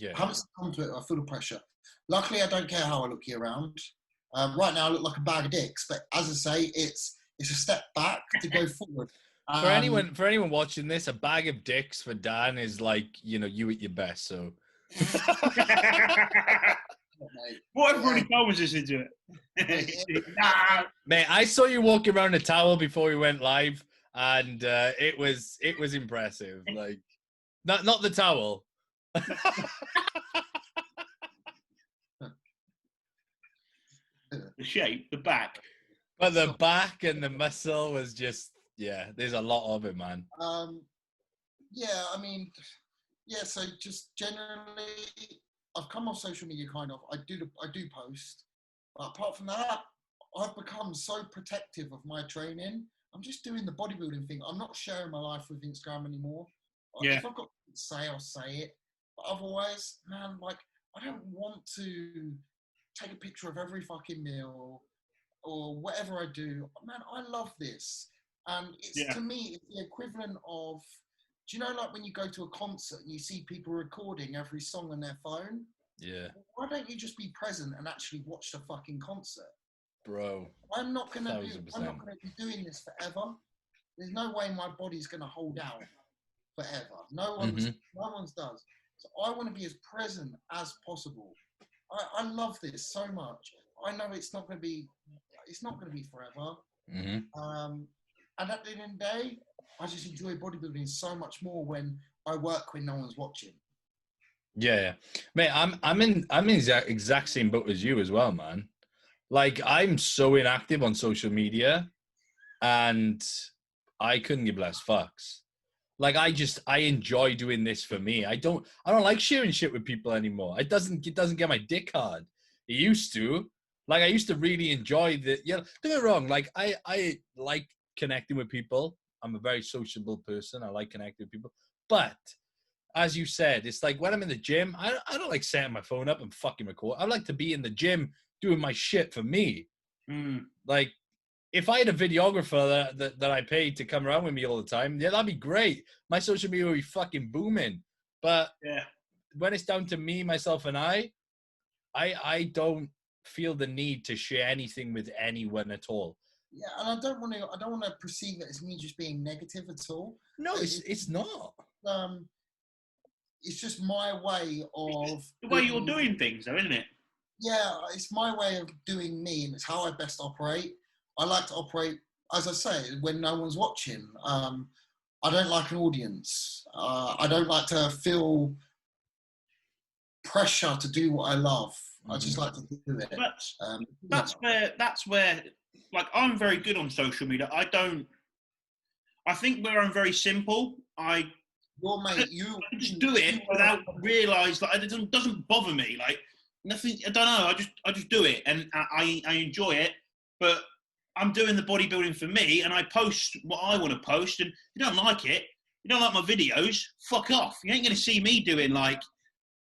I haven't succumbed to it, I feel the pressure. Luckily, I don't care how I look year round. Right now I look like a bag of dicks, but as I say, it's a step back to go forward. For anyone watching this, a bag of dicks for Dan is like, you at your best. So what if Ronnie Coleman's listening to it? Mate, I saw you walking around a towel before we went live, and it was impressive. Like, not the towel. The shape, the back. But the back and the muscle was just, there's a lot of it, man. So just generally, I've come off social media, kind of. I do post. But apart from that, I've become so protective of my training. I'm just doing the bodybuilding thing. I'm not sharing my life with Instagram anymore. If I've got to say, I'll say it. But otherwise, man, like, I don't want to take a picture of every fucking meal or whatever I do. Man, I love this. And it's, to me, it's the equivalent of, do you know, like when you go to a concert and you see people recording every song on their phone? Yeah. Why don't you just be present and actually watch the fucking concert? Bro. I'm not gonna be doing this forever. There's no way my body's gonna hold out forever. No one's does. So I want to be as present as possible. I love this so much. I know it's not gonna be forever. And at the end of the day, I just enjoy bodybuilding so much more when I work when no one's watching. Yeah, mate, I'm in the exact same boat as you as well, man. Like, I'm so inactive on social media, and I couldn't give less fucks. Like, I enjoy doing this for me. I don't like sharing shit with people anymore. It doesn't get my dick hard. It used to. Like, I used to really enjoy the. Yeah, don't get me wrong. Like, I like connecting with people. I'm a very sociable person. I like connecting with people, but as you said, it's like when I'm in the gym, I don't like setting my phone up and fucking record. I like to be in the gym doing my shit for me. Like, if I had a videographer that I paid to come around with me all the time, yeah, that'd be great. My social media would be fucking booming. But when it's down to me, myself, and I don't feel the need to share anything with anyone at all. Yeah, and I don't want to perceive it as me just being negative at all. No, it's not. It's just my way of the way you're doing things, though, isn't it? Yeah, it's my way of doing me, and it's how I best operate. I like to operate, as I say, when no one's watching. I don't like an audience. I don't like to feel pressure to do what I love. I just like to do it. That's where, like, I'm very good on social media. I think where I'm very simple, I just do it without realise, like, it doesn't bother me. Like, nothing, I don't know, I just do it, and I enjoy it, but I'm doing the bodybuilding for me, and I post what I want to post, and if you don't like it, you don't like my videos, fuck off. You ain't going to see me doing, like,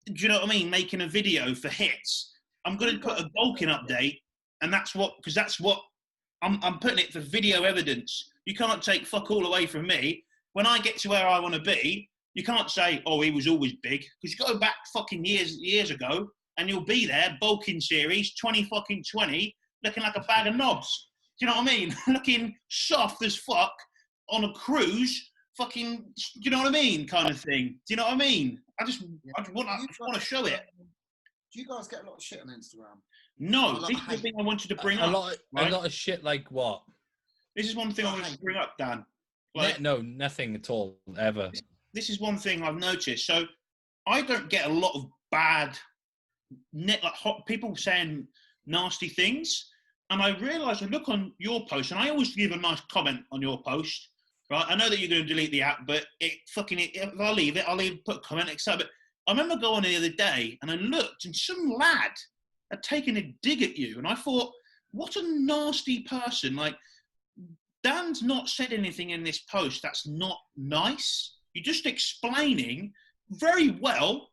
do you know what I mean, making a video for hits. I'm going to put a bulking update, and that's what I'm putting it for video evidence. You can't take fuck all away from me. When I get to where I want to be, you can't say, oh, he was always big, because you go back fucking years ago, and you'll be there, bulking series, 2020, looking like a bag of knobs. Do you know what I mean? Looking soft as fuck on a cruise, fucking, do you know what I mean? Kind of thing. Do you know what I mean? I just want to show it. Do you guys get a lot of shit on Instagram? No, this is the thing I wanted to bring up. A lot of shit like what? This is one thing I wanted to bring up, Dan. Like, no, nothing at all, ever. This is one thing I've noticed. So I don't get a lot of bad, hot people saying nasty things. And I realise, I look on your post, and I always give a nice comment on your post. Right? I know that you're going to delete the app, but if I leave it, put a comment, etc. But I remember going the other day, and I looked, and some lad had taken a dig at you. And I thought, what a nasty person. Like, Dan's not said anything in this post that's not nice. You're just explaining really well,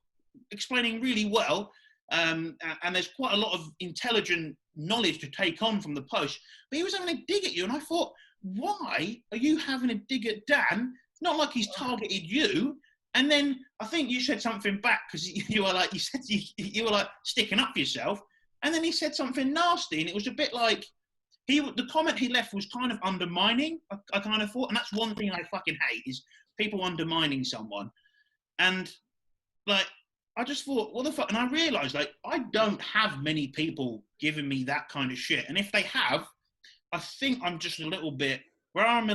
and there's quite a lot of intelligent knowledge to take on from the post. But he was having a dig at you, and I thought, why are you having a dig at Dan? It's not like he's targeted you. And then I think you said something back, because you were like, you were like sticking up for yourself. And then he said something nasty, and it was a bit like, the comment he left was kind of undermining, I kind of thought. And that's one thing I fucking hate, is people undermining someone. And, like, I just thought, what the fuck? And I realised, like, I don't have many people giving me that kind of shit. And if they have, I think I'm just a little bit, haven't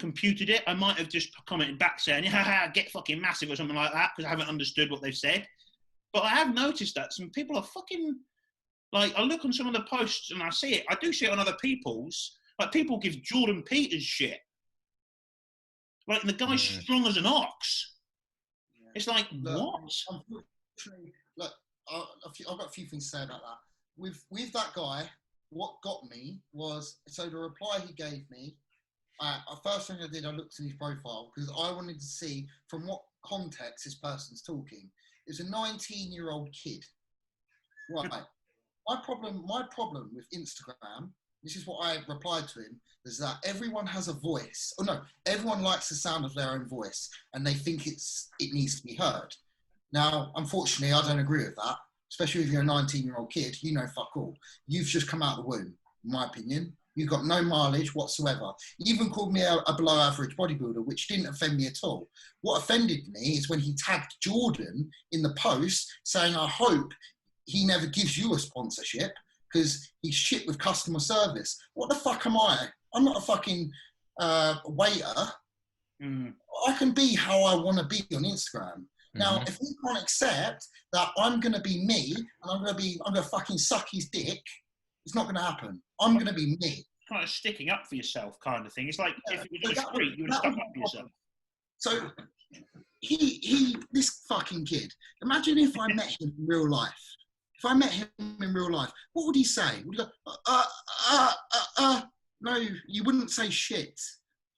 computed it. I might have just commented back saying, yeah, get fucking massive or something like that, because I haven't understood what they've said. But I have noticed that some people are fucking, like, I look on some of the posts and I see it. I do see it on other people's. Like, people give Jordan Peters shit. Like, the guy's strong as an ox. Yeah. It's like, what? Unfortunately, look, I've got a few things to say about that. With that guy, what got me was, so the reply he gave me, first thing I did, I looked at his profile, because I wanted to see from what context this person's talking. It was a 19-year-old kid. Right. My problem with Instagram, this is what I replied to him, is that everyone has a voice. Oh no, everyone likes the sound of their own voice, and they think it needs to be heard. Now, unfortunately, I don't agree with that, especially if you're a 19-year-old kid. You know fuck all. You've just come out of the womb, in my opinion. You've got no mileage whatsoever. You even called me a below-average bodybuilder, which didn't offend me at all. What offended me is when he tagged Jordan in the post, saying, I hope he never gives you a sponsorship, because he's shit with customer service. What the fuck am I? I'm not a fucking waiter. I can be how I want to be on Instagram. Now, if he can't accept that I'm going to be me and I'm going to fucking suck his dick, it's not going to happen. I'm going to be me. Kind of sticking up for yourself kind of thing. It's like if it was in the street, you would stuck up for yourself. So this fucking kid, imagine if I met him in real life. If I met him in real life, what would he say? Would he go, no, you wouldn't say shit.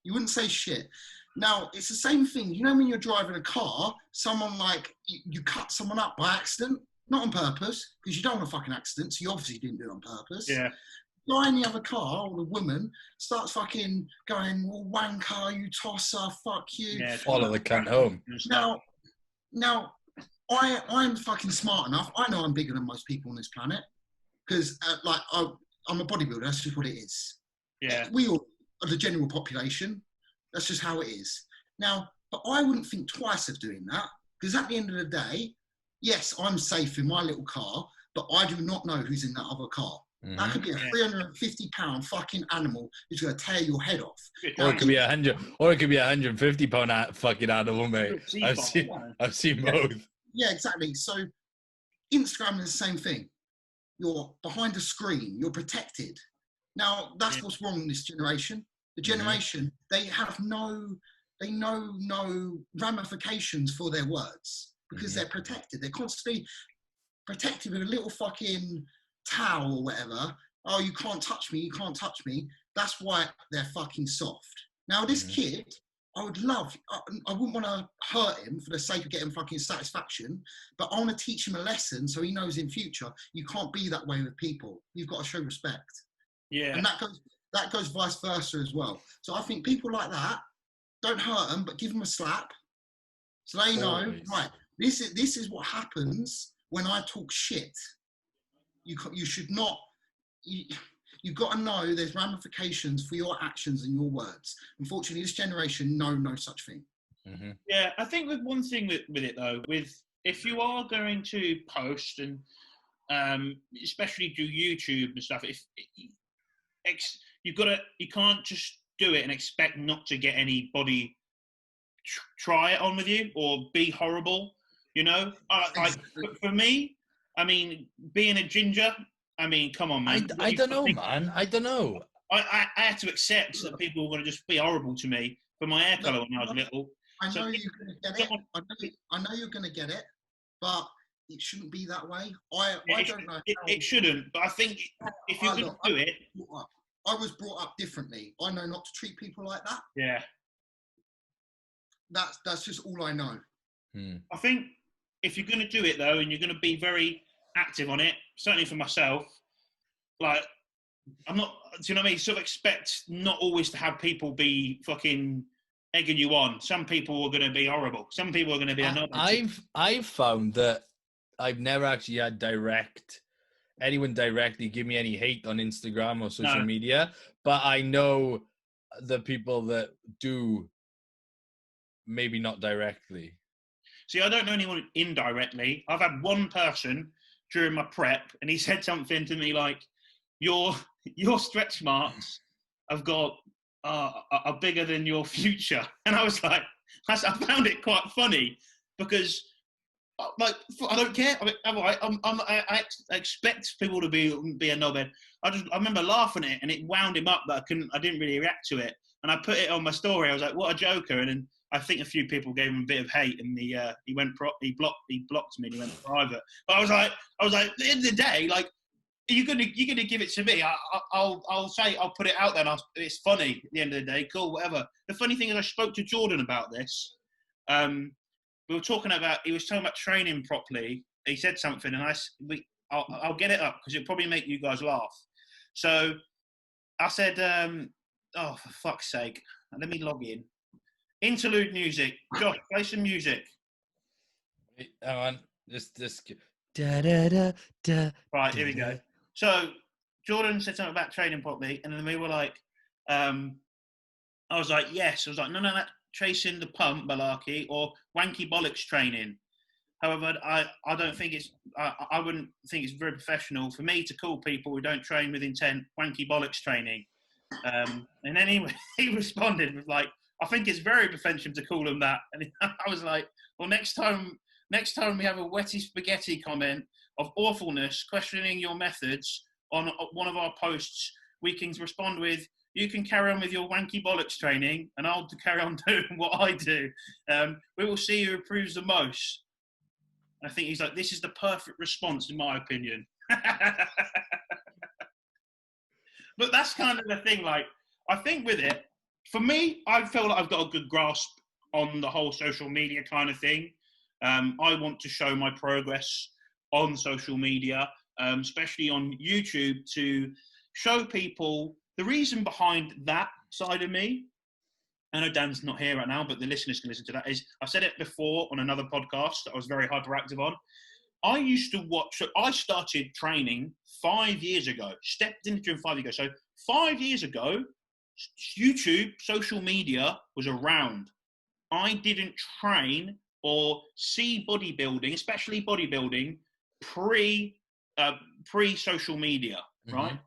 You wouldn't say shit. Now, it's the same thing. You know when you're driving a car, someone like, you cut someone up by accident, not on purpose, because you don't want a fucking accident, so you obviously didn't do it on purpose. Yeah. Guy in the other car, or the woman, starts fucking going, well, wanker, you tosser, fuck you. Yeah, follow the cunt home. Now, I'm fucking smart enough. I know I'm bigger than most people on this planet, because I'm a bodybuilder. That's just what it is. Yeah. We all are the general population. That's just how it is. Now, but I wouldn't think twice of doing that, because at the end of the day, yes, I'm safe in my little car, but I do not know who's in that other car. That could be a 350-pound fucking animal who's going to tear your head off. Or it could be 150-pound fucking animal, mate. I've seen both. Yeah, exactly. So Instagram is the same thing. You're behind a screen. You're protected. Now, that's what's wrong in this generation. The generation, they know no ramifications for their words because they're protected. They're constantly protected with a little fucking towel or whatever. Oh, you can't touch me, you can't touch me. That's why they're fucking soft. Now, this kid, I wouldn't want to hurt him for the sake of getting fucking satisfaction, but I want to teach him a lesson so he knows in future you can't be that way with people. You've got to show respect. Yeah. And that goes vice versa as well. So I think people like that, don't hurt them, but give them a slap. So they know, right, this is what happens when I talk shit. You should not, you've got to know there's ramifications for your actions and your words. Unfortunately, this generation know no such thing. Yeah, I think with one thing with it though, if you are going to post and especially do YouTube and stuff, you can't just do it and expect not to get anybody try it on with you or be horrible. You know, for me, I mean, being a ginger, I mean, come on, man. I don't know, man. I don't know. I had to accept that people were going to just be horrible to me for my hair colour when I was little. I know you're going to get it. I know you're going to get it, but it shouldn't be that way. I don't know. It shouldn't, but I think if you can do it. I was brought up differently. I know not to treat people like that. Yeah. That's just all I know. I think if you're going to do it though, and you're going to be very active on it, certainly for myself, like I'm not. Do you know what I mean? Sort of expect not always to have people be fucking egging you on. Some people are going to be horrible. Some people are going to be annoying. I've found that I've never actually had anyone directly give me any hate on Instagram or social media, but I know the people that do, maybe not directly. See, I don't know anyone indirectly. I've had one person during my prep, and he said something to me like, "Your stretch marks have got are bigger than your future," and I was like, I found it quite funny because. Like I don't care. I expect people to be a knobhead. I remember laughing at it, and it wound him up that I didn't really react to it. And I put it on my story. I was like, "What a joker!" And then I think a few people gave him a bit of hate, and he blocked me. And he went private. But I was like, at the end of the day, like, you're gonna give it to me. I'll say I'll put it out there. And it's funny at the end of the day. Cool, whatever. The funny thing is, I spoke to Jordan about this. We were talking about, he was talking about training properly. He said something, and I'll get it up because it'll probably make you guys laugh. So I said, oh, for fuck's sake, let me log in. Interlude music. Josh, play some music. Hang on, just da da da da. Right, here we go. So Jordan said something about training properly, and then we were like, I was like, yes. I was like, no, that's chasing the pump malarkey or wanky bollocks training. However, I don't think I wouldn't think it's very professional for me to call people who don't train with intent wanky bollocks training. And then he responded with like, I think it's very professional to call them that. And I was like, well, next time we have a wetty spaghetti comment of awfulness questioning your methods on one of our posts, we can respond with, you can carry on with your wanky bollocks training and I'll carry on doing what I do. We will see who approves the most. I think he's like, this is the perfect response, in my opinion. But that's kind of the thing. Like, I think with it, for me, I feel like I've got a good grasp on the whole social media kind of thing. I want to show my progress on social media, especially on YouTube, to show people the reason behind that side of me. I know Dan's not here right now, but the listeners can listen to that. I've said it before on another podcast that I was very hyperactive on. I used to watch, so I started training 5 years ago, stepped into gym 5 years ago. So 5 years ago, YouTube, social media was around. I didn't train or see bodybuilding, especially bodybuilding, pre-social media, right?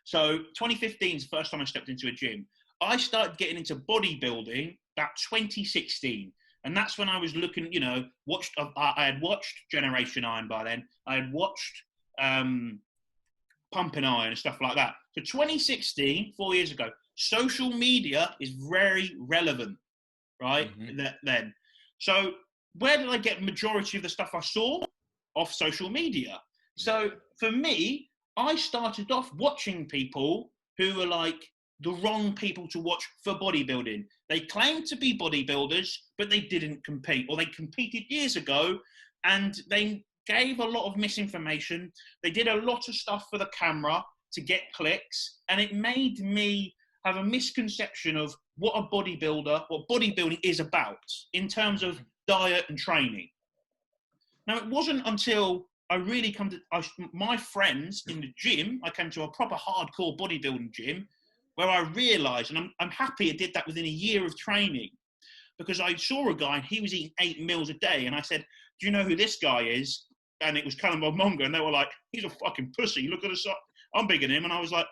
So 2015 is the first time I stepped into a gym. I started getting into bodybuilding about 2016. And that's when I was looking, I had watched Generation Iron by then. I had watched Pumping Iron and stuff like that. So 2016, 4 years ago, social media is very relevant, right? Then. So where did I get the majority of the stuff I saw? Off social media. So for me, I started off watching people who were like the wrong people to watch for bodybuilding. They claimed to be bodybuilders, but they didn't compete, or they competed years ago and they gave a lot of misinformation. They did a lot of stuff for the camera to get clicks, and it made me have a misconception of what bodybuilding is about in terms of diet and training. Now, it wasn't until I really my friends in the gym, I came to a proper hardcore bodybuilding gym, where I realised, and I'm happy I did that within a year of training, because I saw a guy and he was eating 8 meals a day, and I said, do you know who this guy is? And it was Callum Mongo, and they were like, he's a fucking pussy, look at us, I'm bigger than him. And I was like,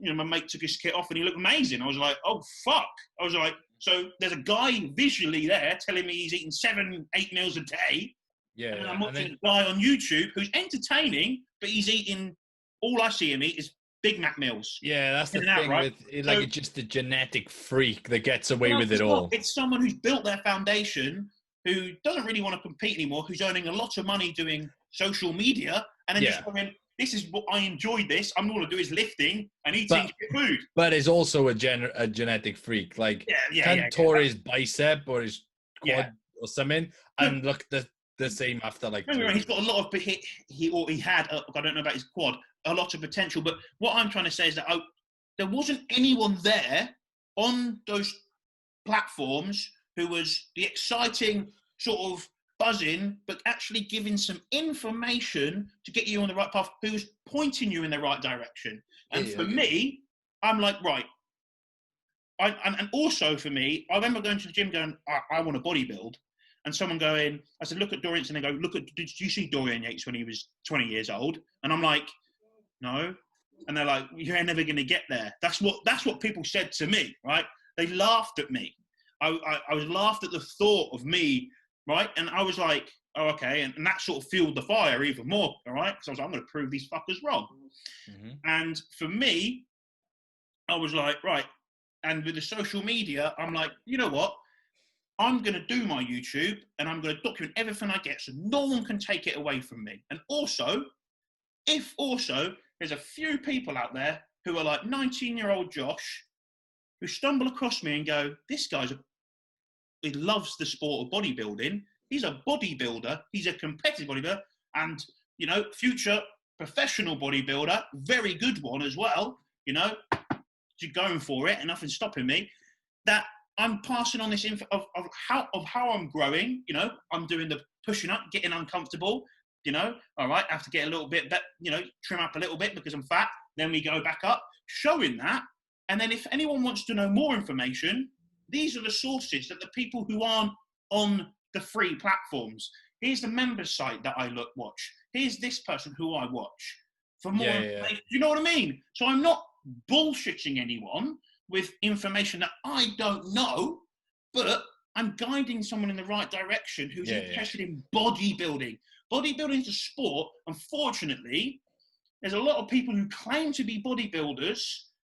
my mate took his kit off and he looked amazing. I was like, oh fuck. I was like, so there's a guy visually there telling me he's eating 7-8 meals a day. Yeah. And I'm watching a guy on YouTube who's entertaining, but he's eating, all I see him eat is Big Mac meals. Yeah, that's the thing, right? With like, it's just a genetic freak that gets away with it all. It's someone who's built their foundation, who doesn't really want to compete anymore, who's earning a lot of money doing social media, and then just going, this is what I enjoy this. I'm all I do is lifting and eating food. But it's also a genetic freak. Like, tore his bicep or his quad or something, and look the same after like. He's got a lot of, he had, I don't know about his quad, a lot of potential. But what I'm trying to say is that there wasn't anyone there on those platforms who was the exciting sort of buzzing, but actually giving some information to get you on the right path, who was pointing you in the right direction. And for me, I'm like, right. And also for me, I remember going to the gym going, I want to bodybuild. And someone going, I said, look at Dorian, and they go, did you see Dorian Yates when he was 20 years old? And I'm like, no. And they're like, you're never going to get there. That's what people said to me, right? They laughed at me. I was laughed at the thought of me, right? And I was like, oh, okay. And that sort of fueled the fire even more, all right? Because I was like, I'm going to prove these fuckers wrong. And for me, I was like, right. And with the social media, I'm like, you know what? I'm going to do my YouTube and I'm going to document everything I get so no one can take it away from me. And also, there's a few people out there who are like 19-year-old Josh who stumble across me and go, this guy's he loves the sport of bodybuilding. He's a bodybuilder. He's a competitive bodybuilder. And, future professional bodybuilder, very good one as well, you're going for it and nothing's stopping me. That I'm passing on this info of how I'm growing. I'm doing the pushing up, getting uncomfortable, all right, I have to get a little bit, trim up a little bit because I'm fat. Then we go back up, showing that. And then if anyone wants to know more information, these are the sources that the people who aren't on the free platforms. Here's the members site that I watch. Here's this person who I watch for more information. Do you know what I mean? So I'm not bullshitting anyone with information that I don't know, but I'm guiding someone in the right direction who's interested in bodybuilding. Bodybuilding is a sport. Unfortunately, there's a lot of people who claim to be bodybuilders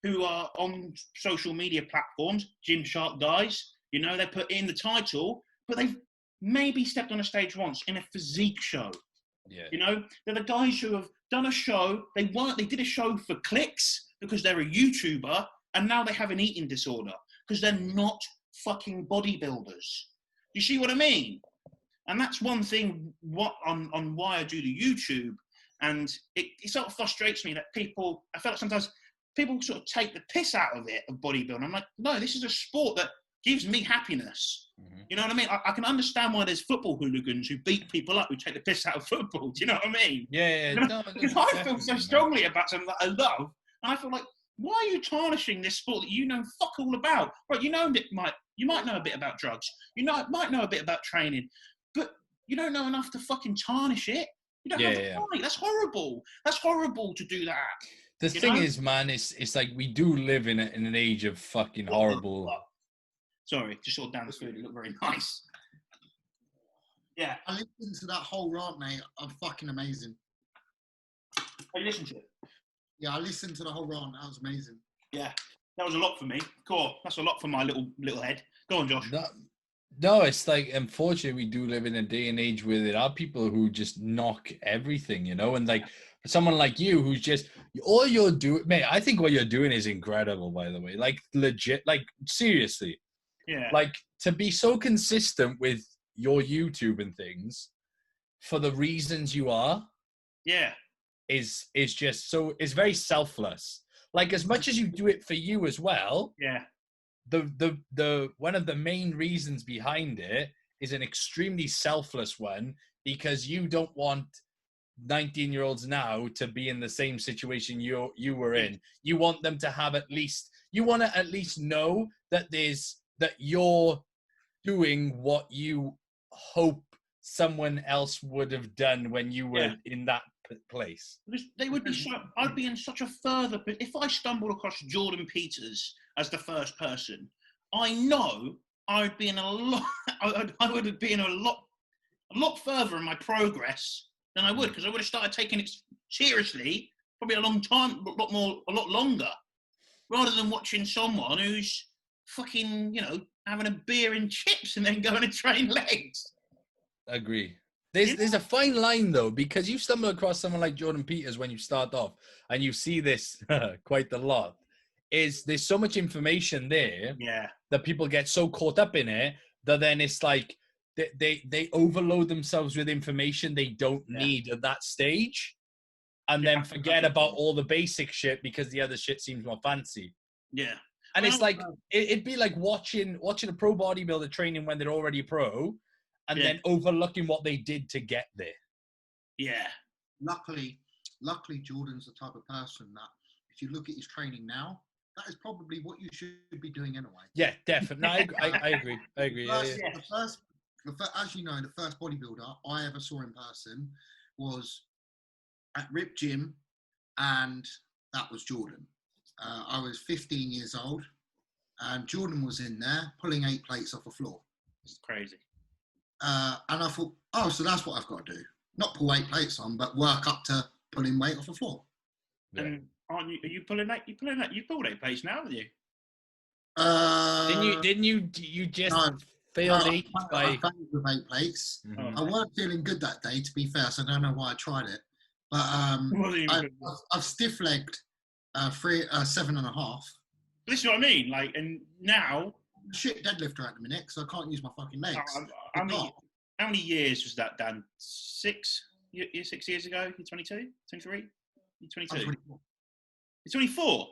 who are on social media platforms, Gymshark guys, you know, they put in the title, but they've maybe stepped on a stage once in a physique show. Yeah. You know, they're the guys who have done a show, they did a show for clicks because they're a YouTuber, and now they have an eating disorder because they're not fucking bodybuilders. You see what I mean? And that's one thing on why I do the YouTube. And it sort of frustrates me that I feel like sometimes people sort of take the piss out of it, of bodybuilding. I'm like, no, this is a sport that gives me happiness. Mm-hmm. You know what I mean? I can understand why there's football hooligans who beat people up, who take the piss out of football. Do you know what I mean? Yeah. Because I feel so strongly about something that I love, and I feel like, why are you tarnishing this sport that you know fuck all about? Right, you might know a bit about drugs. You might know a bit about training, but you don't know enough to fucking tarnish it. You don't have to fight. That's horrible. That's horrible to do that. The thing is, man, it's like we do live in an age of fucking horrible. Sorry, just saw Dan's food. It looked very nice. Yeah. I listened to that whole rant, mate. I'm fucking amazing. Oh, you listened to it? Yeah, I listened to the whole rant. That was amazing. Yeah, that was a lot for me. Cool. That's a lot for my little head. Go on, Josh. No, it's like, unfortunately, we do live in a day and age where there are people who just knock everything, you know, and like for someone like you who's just, all you're doing, mate, I think what you're doing is incredible, by the way, like legit, like seriously. Yeah. Like to be so consistent with your YouTube and things for the reasons you are. Yeah. Is just so, it's very selfless. Like as much as you do it for you as well. Yeah. The one of the main reasons behind it is an extremely selfless one, because you don't want 19-year-olds now to be in the same situation you were in. You want them to have you want to at least know that you're doing what you hope someone else would have done when you were in that place. They would be I'd be in such a further, but if I stumbled across Jordan Peters as the first person, I know I would be I would have been a lot further in my progress than I would, because I would have started taking it seriously probably a lot longer, rather than watching someone who's fucking, you know, having a beer and chips and then going to train legs. Agree. There's a fine line though, because you stumble across someone like Jordan Peters when you start off, and you see this quite a lot. There's so much information there that people get so caught up in it that then it's like they overload themselves with information they don't need at that stage, and then forget about all the basic shit because the other shit seems more fancy. Yeah. And it's like it'd be like watching a pro bodybuilder training when they're already pro, and then overlooking what they did to get there. Yeah. Luckily, Jordan's the type of person that if you look at his training now, that is probably what you should be doing anyway. Yeah, definitely. No, I agree. As you know, the first bodybuilder I ever saw in person was at Rip Gym, and that was Jordan. I was 15 years old, and Jordan was in there pulling 8 plates off the floor. It's crazy. And I thought, so that's what I've got to do. Not pull 8 plates on, but work up to pulling weight off the floor. Yeah. And are you pulling 8? You pulled 8 plates now, haven't you? Didn't you just failed 8 by... I failed with 8 plates. Mm-hmm. I weren't feeling good that day, to be fair, so I don't know why I tried it. But I've stiff-legged 7.5. This is what I mean. Like, and now... Shit deadlifter at the minute, because I can't use my fucking legs. How many years was that, Dan? 6 years ago? You're 22? 23? You're 22? I'm 24. You're 24?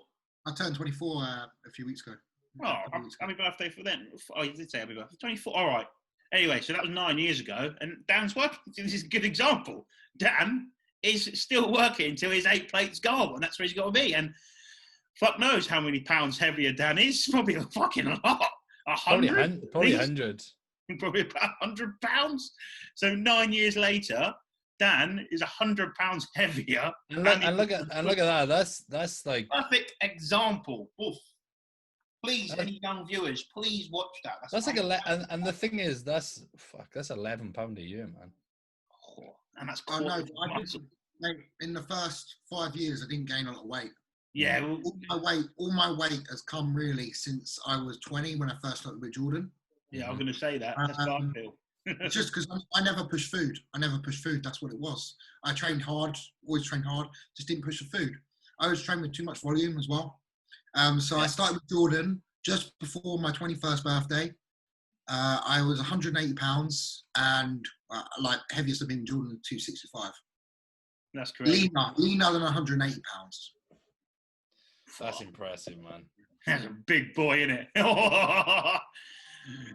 I turned 24 a few weeks ago. Oh, happy birthday for then. Oh, you did say happy birthday. 24, all right. Anyway, so that was 9 years ago, and Dan's working. This is a good example. Dan is still working until his 8 plates go, and that's where he's got to be. And fuck knows how many pounds heavier Dan is. Probably a fucking lot. 100? Probably 100. probably about £100. So 9 years later, Dan is £100 heavier. And look at that. That's like perfect example. Oof. Please, any young viewers, please watch that. That's like and the thing is, that's £11 a year, man. Oh, and that's I know. In the first 5 years, I didn't gain a lot of weight. Yeah, well, all my weight has come really since I was 20 when I first started with Jordan. Yeah, I'm going to say that. That's how I feel. It's just because I never pushed food. That's what it was. I trained hard, always trained hard, just didn't push the food. I was trained with too much volume as well. So I started with Jordan just before my 21st birthday. I was 180 pounds and like heaviest I've been in Jordan 265. That's correct. Leaner than 180 pounds. That's impressive, man. That's a big boy, isn't it?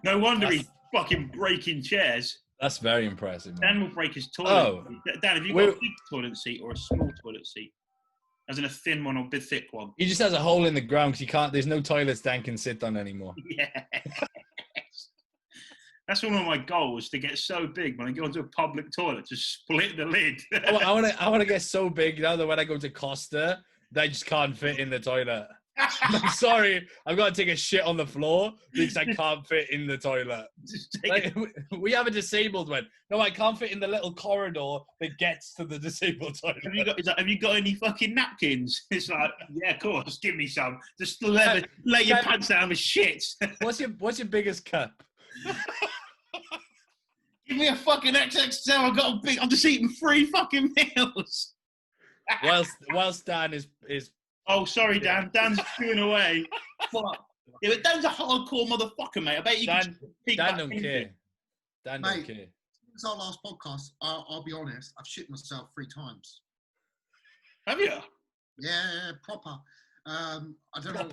No wonder he's fucking breaking chairs. That's very impressive, man. Dan will break his toilet. Oh. Dan, have you got a big toilet seat or a small toilet seat? As in a thin one or a big thick one? He just has a hole in the ground because there's no toilets Dan can sit on anymore. Yeah. That's one of my goals, to get so big when I go into a public toilet, to split the lid. I want to get so big now that when I go to Costa, that I just can't fit in the toilet. I'm sorry, I've got to take a shit on the floor because I can't fit in the toilet. Like, we have a disabled one. No, I can't fit in the little corridor that gets to the disabled toilet. Have you got any fucking napkins? It's like, yeah, of course, give me some. Just lay your pants down with shit. What's your biggest cup? Give me a fucking XXL. I'm just eating 3 fucking meals. whilst Dan is. Oh, sorry, Dan. Dan's chewing away. Fuck. Yeah, but Dan's a hardcore motherfucker, mate. I bet you Dan don't care. Dan don't care. Since our last podcast, I'll be honest, I've shit myself 3 times. Have you? Yeah, proper. I don't know.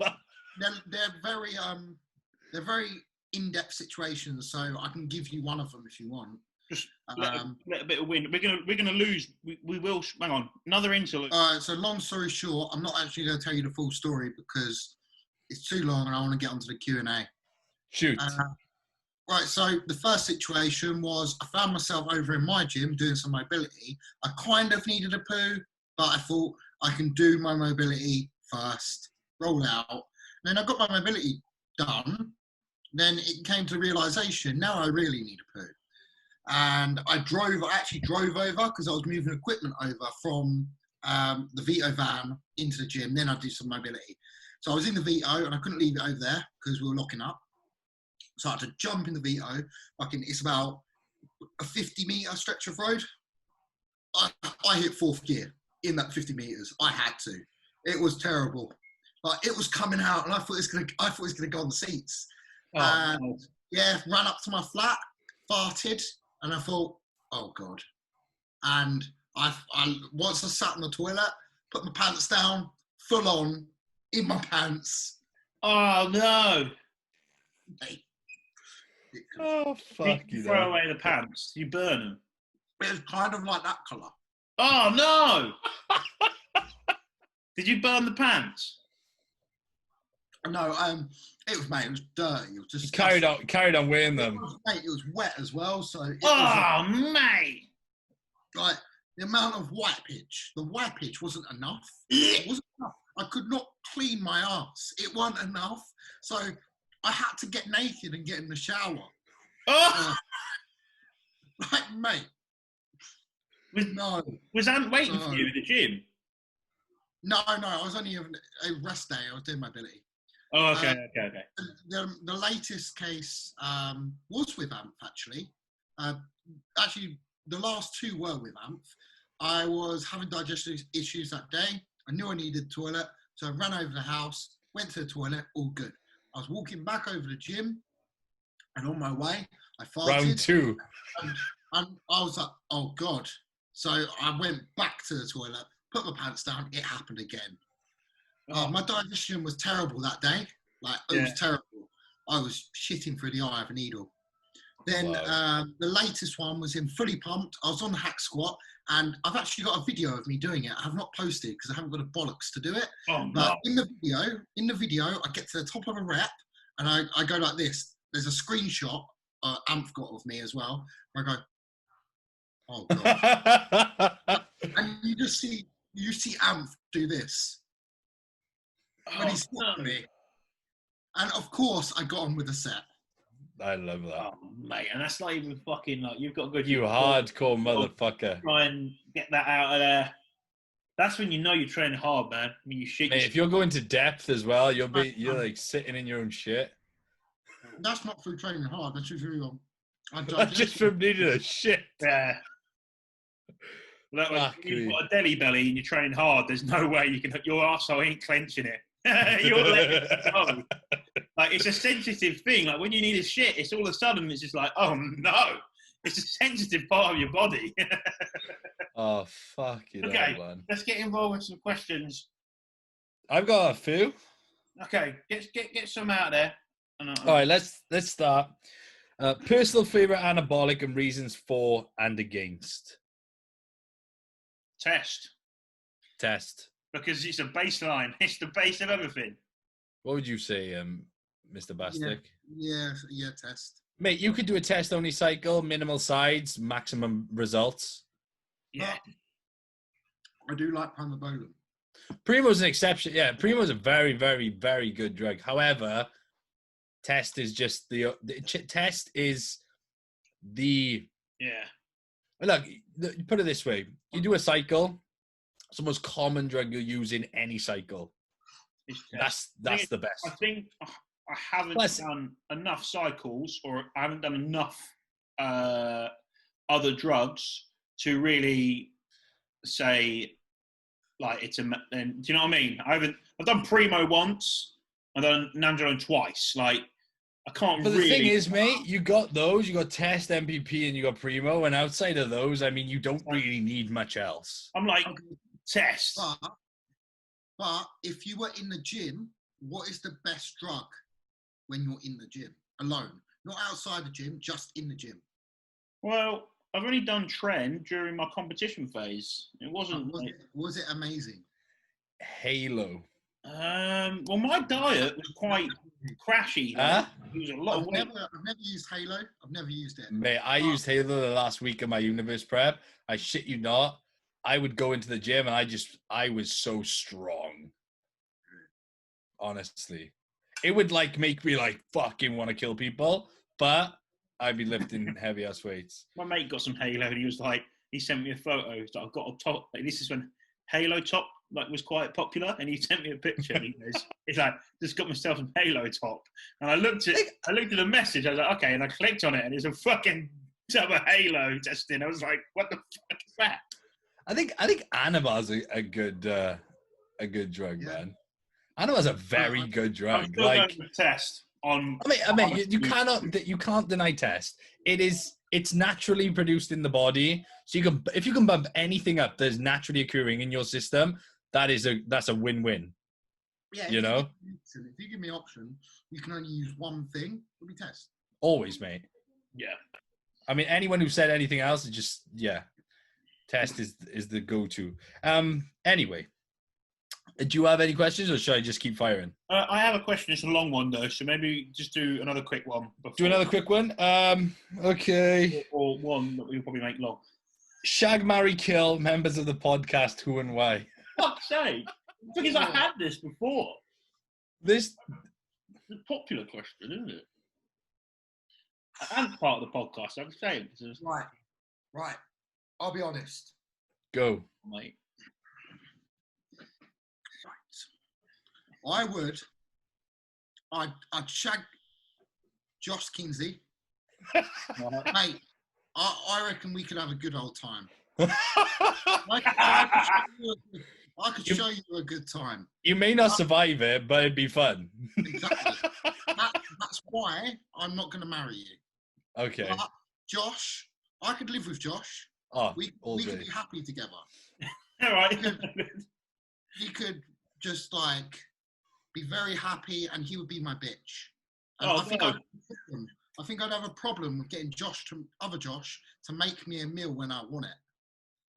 They're very in-depth situations, so I can give you one of them if you want. Just let a bit of wind. We're gonna lose. We will. Hang on. Another interlude. So long story short, I'm not actually going to tell you the full story because it's too long, and I want to get onto the Q&A. Shoot. Right. So the first situation was I found myself over in my gym doing some mobility. I kind of needed a poo, but I thought I can do my mobility first, roll out. And then I got my mobility done. Then it came to the realization, now I really need a poo. And I actually drove over because I was moving equipment over from the Vito van into the gym. Then I'd do some mobility. So I was in the Vito and I couldn't leave it over there because we were locking up. So I had to jump in the Vito. It's about a 50-meter stretch of road. I hit 4th gear in that 50 meters. I had to. It was terrible. Like, it was coming out and I thought it was gonna go on the seats. And ran up to my flat, farted, and I thought, oh God. And I once I sat in the toilet, put my pants down, full on, in my pants. Oh no. Oh fuck you. Throw away the pants. You burn them. It was kind of like that colour. Oh no. Did you burn the pants? No, it was dirty. It was just carried on wearing them. It was wet as well, so. Mate! Like the amount of white pitch. The white pitch wasn't enough. It wasn't enough. I could not clean my ass. It wasn't enough, so I had to get naked and get in the shower. Oh! Like, mate. Was Ant waiting for you in the gym? No. I was only having a rest day. I was doing mobility. Oh, okay. The latest case was with AMP, actually. Actually, the last 2 were with AMP. I was having digestive issues that day. I knew I needed a toilet, so I ran over the house, went to the toilet, all good. I was walking back over the gym, and on my way, I farted. Round 2. And I was like, oh, God. So I went back to the toilet, put my pants down, it happened again. My digestion was terrible that day. Like, it was terrible. I was shitting through the eye of a needle. Then the latest one was in Fully Pumped. I was on the hack squat, and I've actually got a video of me doing it. I have not posted because I haven't got the bollocks to do it. But in the video, I get to the top of a rep, and I go like this. There's a screenshot Amph got of me as well. I go, oh god, and you see Amph do this when he's stopping me, and of course I got on with the set. I love that. Oh, mate, and that's not even fucking like you've got a good. You hardcore motherfucker. Try and get that out of there. That's when you know you're training hard, man. When you shit. Mate, if you're going to depth as well, you're like sitting in your own shit. That's not through training hard. That's just really That's just from needing a shit. Yeah. Well, when you've got a deli belly and you're training hard, there's no way you can. Your arsehole ain't clenching it. You're letting it go. Like it's a sensitive thing. Like when you need a shit, it's all of a sudden it's just like, oh no, it's a sensitive part of your body. Oh fuck you, okay, man. Let's get involved with some questions. I've got a few. Okay, get some out there. All right, let's start. Personal favorite anabolic and reasons for and against. Test. Because it's a baseline. It's the base of everything. What would you say, Mr. Bastic? Yeah, test. Mate, you could do a test-only cycle, minimal sides, maximum results. Yeah. But I do like Primobolan. Primo's an exception. Yeah, Primo's a very, very, very good drug. However, test is just test is the... Yeah. Look, put it this way. You do a cycle, it's the most common drug you'll use in any cycle. That's the best. I think I haven't done enough cycles, or I haven't done enough other drugs to really say like it's a. Do you know what I mean? I've done Primo once. I've done Nandrolone twice. Like I can't. But really... the thing is, mate, you got those. You got Test, MPP, and you got Primo. And outside of those, I mean, you don't really need much else. I'm like Test. But if you were in the gym, what is the best drug when you're in the gym alone? Not outside the gym, just in the gym. Well, I've only done Tren during my competition phase. It wasn't. Was it amazing? Halo. Well, my diet was quite crashy. Huh? It was a lot of weight. I've never used Halo. I've never used it. Mate, I used Halo the last week of my universe prep. I shit you not. I would go into the gym and I was so strong. Honestly. It would like make me like fucking want to kill people, but I'd be lifting heavy ass weights. My mate got some Halo and he sent me a photo. He's like, I've got a top. Like, this is when Halo top like was quite popular, and he sent me a picture. And he's like, just got myself some Halo top. And I looked at the message. I was like, okay, and I clicked on it, and it's a fucking tub of Halo testing. I was like, what the fuck is that? I think Anabar's a good drug, man. Anabar's a very good drug. I'm still going to test on. I mean, you can't deny test. It's naturally produced in the body, so if you can bump anything up that's naturally occurring in your system, that's a win-win. Yeah, you know. If you give me an option, you can only use one thing. It'll be test. Always, mate. Yeah. I mean, anyone who said anything else is just Test is the go-to. Anyway, do you have any questions, or should I just keep firing? I have a question. It's a long one though, so maybe just do another quick one. Do another quick one. Okay. Or one that we'll probably make long. Shag, marry, kill members of the podcast. Who and why? Fuck's sake! Because I had this before. This is a popular question, isn't it? And part of the podcast. I'm saying. Right. I'll be honest. Go, mate. Right. I'd shag Josh Kingsley. Mate, I reckon we could have a good old time. I could show you a good time. You may not survive it, but it'd be fun. Exactly. That's why I'm not going to marry you. Okay. But Josh, I could live with Josh. Oh, we could be happy together. All right. He could just like be very happy, and he would be my bitch. And I think I'd have a problem with getting other Josh to make me a meal when I want it.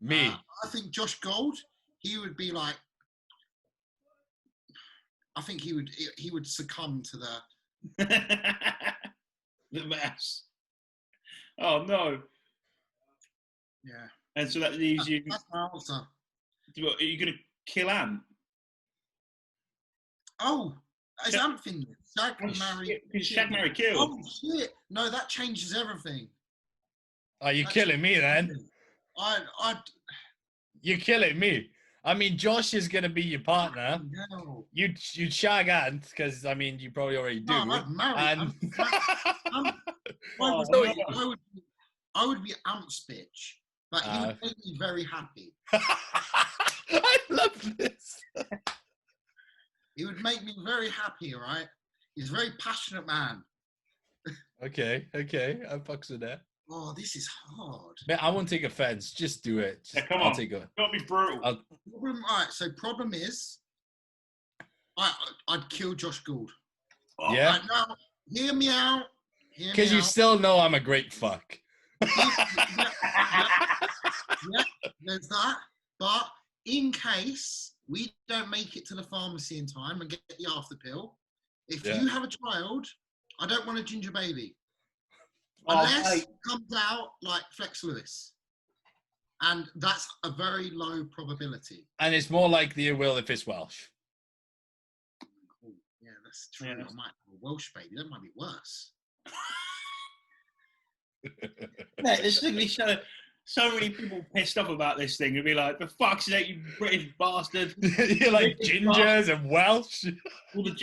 Me? I think Josh Gold, he would be like, I think he would succumb to the mess. Oh no! Yeah. And so that leaves you. That's my answer. Are you going to kill Ant? Oh, is Ant finished? Shag, marry, Because Shag, marry, kill. Oh shit! No, that changes everything. Are you killing me then? I. You're killing me. I mean, Josh is gonna be your partner. No. You'd shag Ant because I mean you probably already do. No, I'd marry. And I would be Ant's bitch, but he would make me very happy. I love this. He would make me very happy, right? He's a very passionate man. Okay, I fucks with that. Oh, this is hard. Man, I won't take offense. Just do it. Come I'll on. take it. Don't be brutal. Problem is, I'd kill Josh Gould. Yeah. Right, now, hear me out. Because you still know I'm a great fuck. Yeah, there's that. But in case we don't make it to the pharmacy in time and get the after pill, if you have a child, I don't want a ginger baby. Unless it comes out like Flex Lewis. And that's a very low probability. And it's more likely it will if it's Welsh. Oh, yeah, that's true. I might have a Welsh baby. That might be worse. There's going to be so many people pissed off about this thing. It'd be like, for fuck's sake, you British bastard. You're like gingers and Welsh. All the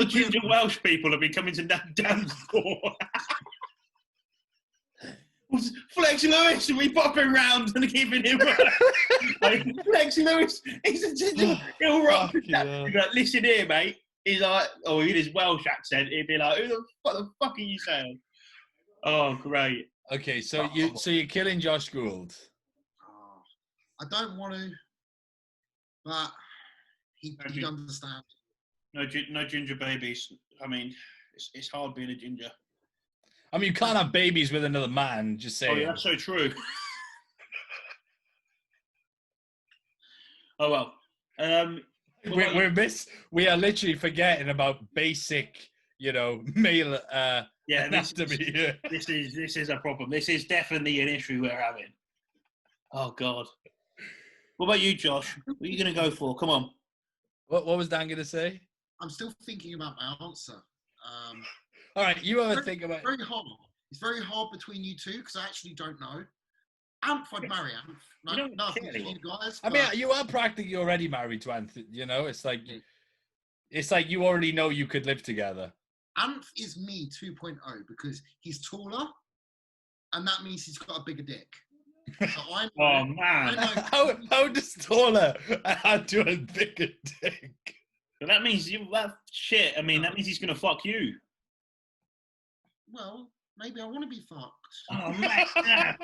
ginger Welsh people have been coming to damn store. Flex Lewis, and we popping round and keeping him. Flex Lewis, he's a ginger. He'll rock. Like, listen here, mate. He's like, in his Welsh accent, he'd be like, "Who the fuck are you saying?" Oh, great. Okay, so you're killing Josh Gould. Oh, I don't want to, but he understands. No ginger babies. I mean, it's hard being a ginger. I mean, you can't have babies with another man. Just saying. Oh, yeah, that's so true. Oh well. We are literally forgetting about basic, male anatomy. This is a problem. This is definitely an issue we're having. Oh God. What about you, Josh? What are you going to go for? Come on. What was Dan going to say? I'm still thinking about my answer. All right, you have a think about it. Very hard. It's very hard between you two because I actually don't know. I'd marry Amph. Nothing to you guys. I mean, you are practically already married to Anthony. It's like you already know you could live together. Amph is me 2.0 because he's taller, and that means he's got a bigger dick. So man! How does taller add to a bigger dick? But that means shit. I mean, that means he's gonna fuck you. Well, maybe I want to be fucked. Oh man,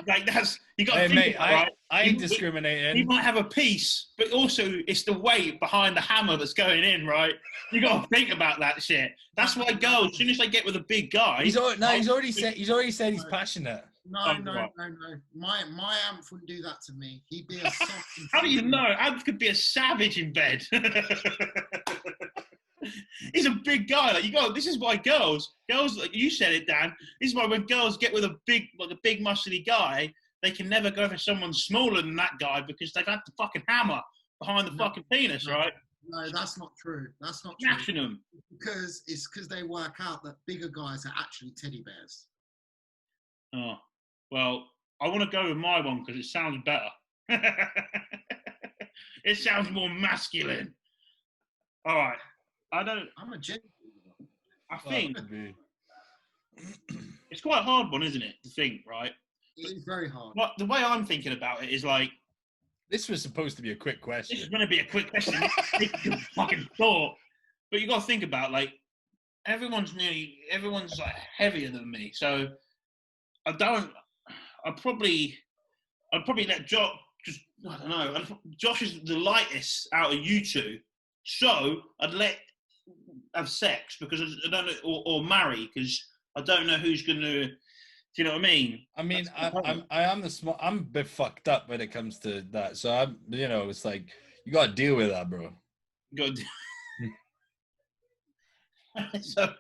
like that's you got to think mate, about, right? I ain't discriminating. He might have a piece, but also it's the weight behind the hammer that's going in, right? You got to think about that shit. That's why girls, as soon as they get with a big guy, he's already said he's passionate. No. My Amph wouldn't do that to me. He'd be a soft. How do you know? Amph could be a savage in bed. He's a big guy. Like this is why girls, like you said it, Dan. This is why when girls get with a big muscly guy, they can never go for someone smaller than that guy because they've had the fucking hammer behind the fucking penis, right? No, that's not true. That's not true. Them. Because they work out that bigger guys are actually teddy bears. Oh, well, I want to go with my one because it sounds better. It sounds more masculine. All right. I'm a gentleman. I think it's quite a hard one, isn't it? To think, right? It is very hard. But the way I'm thinking about it is like, this was supposed to be a quick question. This is going to be a quick question. Fucking thought. But you got to think about like everyone's like heavier than me, so I'd probably let Josh. Just I don't know. Josh is the lightest out of you two, so I'd let have sex because I don't know, or marry because I don't know who's going to. Do you know what I mean? I mean, I'm a bit fucked up when it comes to that. So I'm, it's like you got to deal with that, bro. You got to. So,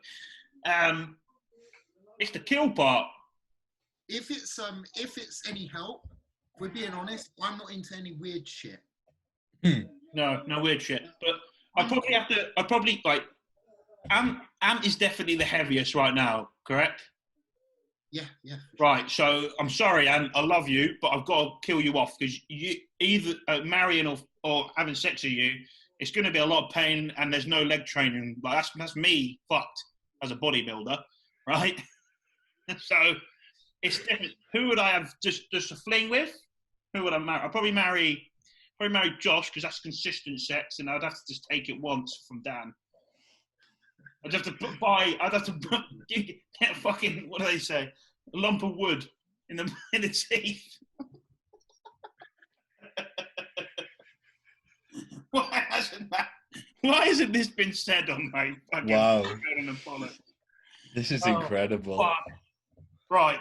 it's the kill part. if it's any help, if we're being honest, I'm not into any weird shit. No weird shit. But I probably like. Ant is definitely the heaviest right now. Correct. Yeah. Right, so I'm sorry, Ant, I love you, but I've got to kill you off because you either marrying or having sex with you, it's going to be a lot of pain, and there's no leg training. Like that's me fucked as a bodybuilder, right? So it's different. Who would I have just a fling with? Who would I marry? I'd probably marry Josh because that's consistent sex, and I'd have to just take it once from Dan. I'd have to get a fucking, what do they say? A lump of wood in the teeth. Why hasn't this been said on my fucking Wow. Apollo? This is incredible. Fuck. Right.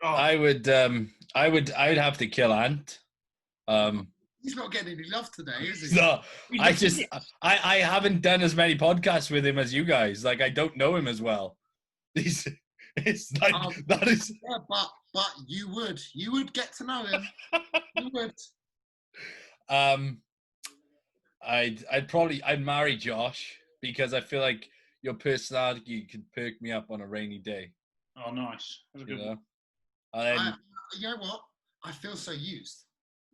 Oh. I would have to kill Ant. He's not getting any love today, is he? No, I haven't done as many podcasts with him as you guys. Like, I don't know him as well. It's like that is. Yeah, but you would get to know him. You would. I'd marry Josh because I feel like your personality could perk me up on a rainy day. Oh, nice. That's a good one. You know what? I feel so used.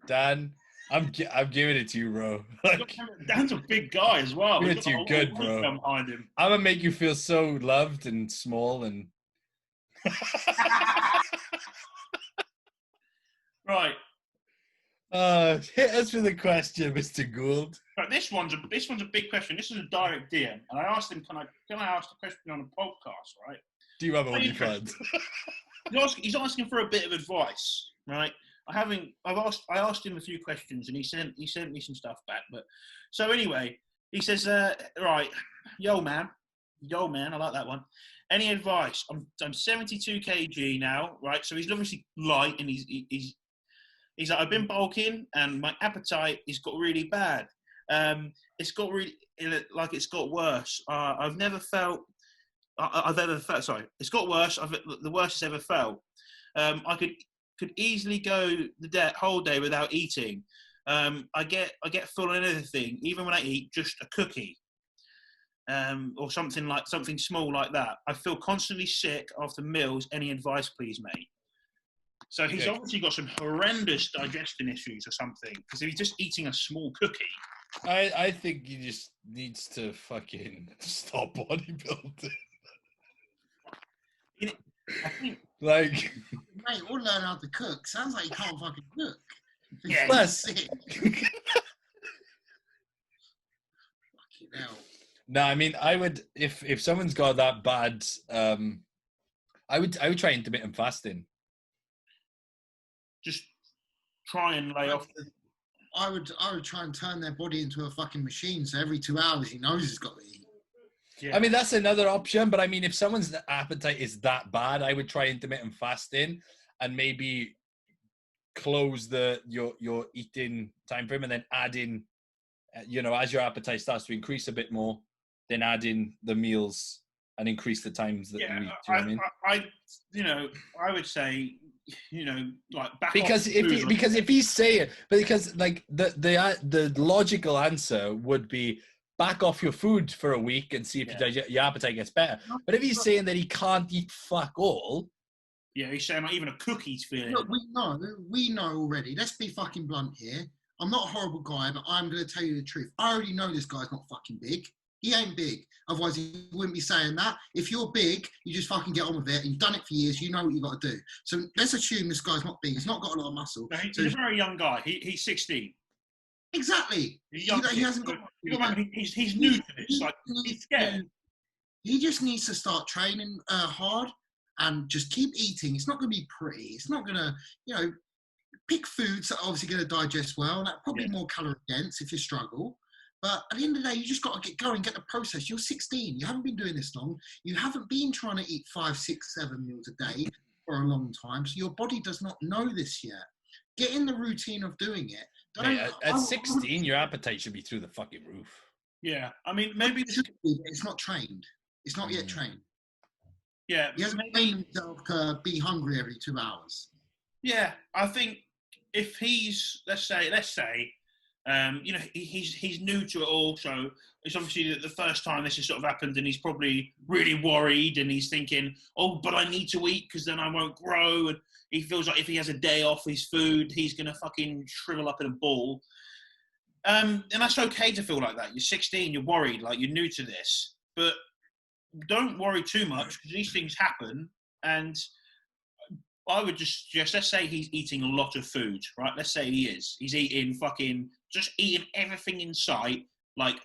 Dan, I'm giving it to you, bro. Like, Dan's a big guy as well. Give it to you good, bro. Behind him. I'm gonna make you feel so loved and small and. Right. Hit us with a question, Mr. Gould. Right, this one's a big question. This is a direct DM, and I asked him, "Can I ask the question on a podcast?" Right? Do you have OnlyFans? He's asking for a bit of advice, right? I asked him a few questions, and he sent me some stuff back. But so anyway, he says, "Right, yo man, I like that one. Any advice? I'm 72 kg now, right? So he's obviously light, and he's like, I've been bulking, and my appetite has got really bad. It's got worse. I've never felt. It's got worse. The worst it's ever felt. I could easily go the whole day without eating. I get full on anything, even when I eat just a cookie, or something small like that. I feel constantly sick after meals. Any advice, please, mate? So he's obviously got some horrendous digestion issues or something, because if he's just eating a small cookie. I think he just needs to fucking stop bodybuilding. I think, mate, we'll learn how to cook. Sounds like you can't fucking cook. Yeah, plus, sick. Fucking hell. No, I mean, I would if someone's got that bad, I would try intermittent fasting. Just try and lay off. I would try and turn their body into a fucking machine. So every 2 hours, he knows he's got to eat. Yeah. I mean, that's another option. But I mean, if someone's appetite is that bad, I would try intermittent fasting and maybe close your eating time frame and then add in, as your appetite starts to increase a bit more, then add in the meals and increase the times that you eat. Do you know what I mean? I would say, like back because if he's saying, because like the logical answer would be back off your food for a week and see if your appetite gets better. But if he's saying that he can't eat fuck all, he's saying not even a cookie's feeling. Look, we know already. Let's be fucking blunt here. I'm not a horrible guy, but I'm going to tell you the truth. I already know this guy's not fucking big. He ain't big. Otherwise, he wouldn't be saying that. If you're big, you just fucking get on with it. You've done it for years. You know what you got to do. So let's assume this guy's not big. He's not got a lot of muscle. No, he's a very young guy. He's 16. Exactly. He hasn't got. He's new to this. Like, he's scared. He just needs to start training hard and just keep eating. It's not going to be pretty. It's not going to, pick foods that are obviously going to digest well. That probably more calorie dense if you struggle. But at the end of the day, you just got to get going, get the process. You're 16. You haven't been doing this long. You haven't been trying to eat 5, 6, 7 meals a day for a long time. So your body does not know this yet. Get in the routine of doing it. At 16, your appetite should be through the fucking roof. Yeah. I mean, maybe it's not trained. It's not yet trained. Yeah, He hasn't trained himself to be hungry every 2 hours. Yeah, I think if he's let's say he's new to it all, so it's obviously the first time this has sort of happened, and he's probably really worried, and he's thinking, oh, but I need to eat because then I won't grow, and he feels like if he has a day off his food, he's gonna fucking shrivel up in a ball. And that's okay to feel like that. You're 16, you're worried, like you're new to this, but don't worry too much because these things happen. And I would just suggest, let's say he's eating a lot of food, right? Let's say he's eating just eating everything in sight, like,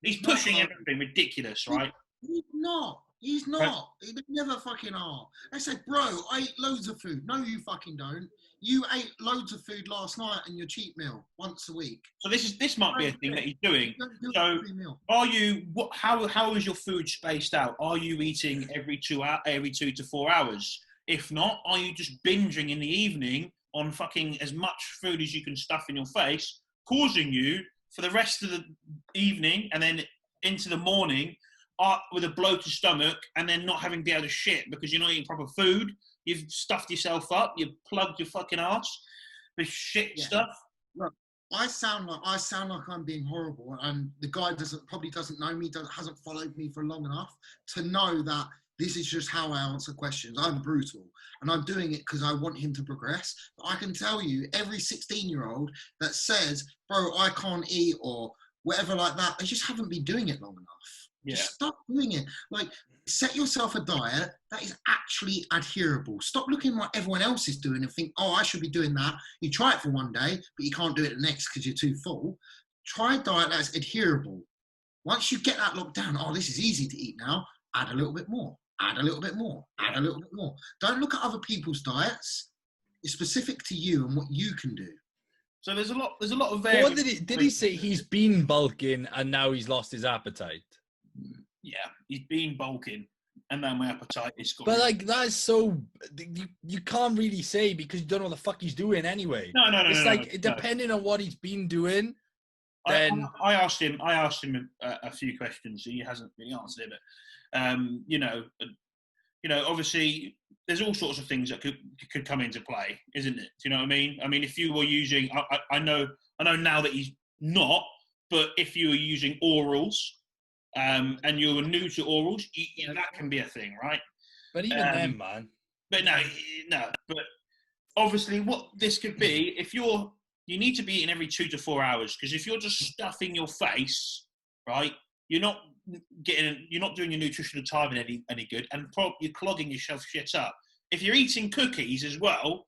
he's pushing everything ridiculous, right? He's not. He's not. They never fucking are. They say, bro, I eat loads of food. No, you fucking don't. You ate loads of food last night in your cheat meal once a week. So this might be a thing that he's doing. So are you? How is your food spaced out? Are you eating every 2 to 4 hours? If not, are you just binging in the evening on fucking as much food as you can stuff in your face, causing you for the rest of the evening and then into the morning with a bloated stomach and then not having to be able to shit because you're not eating proper food? You've stuffed yourself up. You've plugged your fucking ass with shit stuff. Look, I sound like I'm being horrible, and the guy probably doesn't know me, hasn't followed me for long enough to know that this is just how I answer questions. I'm brutal, and I'm doing it because I want him to progress. But I can tell you, every 16-year-old that says, "Bro, I can't eat," or whatever like that, they just haven't been doing it long enough. Yeah. Just stop doing it. Like, set yourself a diet that is actually adherable. Stop looking at what everyone else is doing and think, oh, I should be doing that. You try it for one day, but you can't do it the next because you're too full. Try a diet that's adherable. Once you get that locked down, oh, this is easy to eat now, add a little bit more, add a little bit more, add a little bit more. Don't look at other people's diets. It's specific to you and what you can do. So there's a lot of variables. What did he say? He's been bulking and now he's lost his appetite. Yeah, he's been bulking, and now my appetite is gone. But like that's so you can't really say because you don't know what the fuck he's doing anyway. No. It's like depending on what he's been doing. Then I asked him a few questions. He hasn't really answered it, but obviously there's all sorts of things that could come into play, isn't it? Do you know what I mean? I mean, if you were using, I know now that he's not, but if you were using orals. And you were new to orals, that can be a thing, right? But even then, man. But no. But obviously, what this could be, if you need to be eating every 2 to 4 hours, because if you're just stuffing your face, right, you're not doing your nutritional timing any good, and you're clogging yourself shit up. If you're eating cookies as well,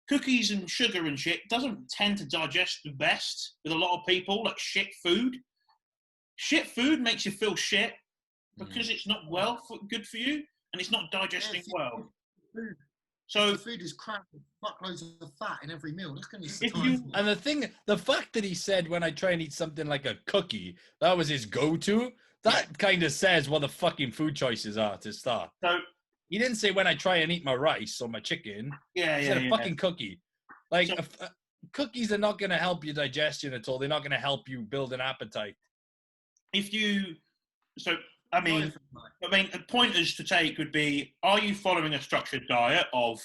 cookies and sugar and shit doesn't tend to digest the best with a lot of people, like shit food. Shit food makes you feel shit because it's not good for you and it's not digesting well. Food. So the food is crap with fuckloads of fat in every meal. That's going to be and the fact that he said when I try and eat something like a cookie, that was his go-to. That kind of says what the fucking food choices are to start. So he didn't say when I try and eat my rice or my chicken. He said a fucking cookie. Like cookies are not going to help your digestion at all. They're not going to help you build an appetite. The pointers to take would be: are you following a structured diet of,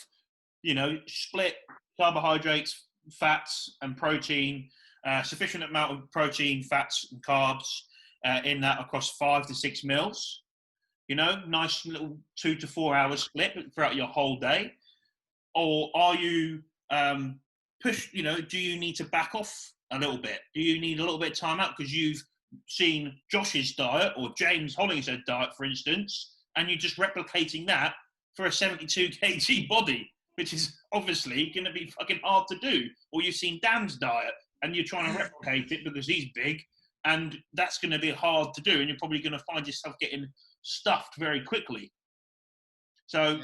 split carbohydrates, fats, and protein, sufficient amount of protein, fats, and carbs in that across 5 to 6 meals? Nice little 2 to 4 hour split throughout your whole day, or are you do you need to back off a little bit? Do you need a little bit of time out because you've seen Josh's diet or James Hollingshead's diet, for instance, and you're just replicating that for a 72 kg body, which is obviously going to be fucking hard to do? Or you've seen Dan's diet and you're trying to replicate it because he's big, and that's going to be hard to do, and you're probably going to find yourself getting stuffed very quickly. So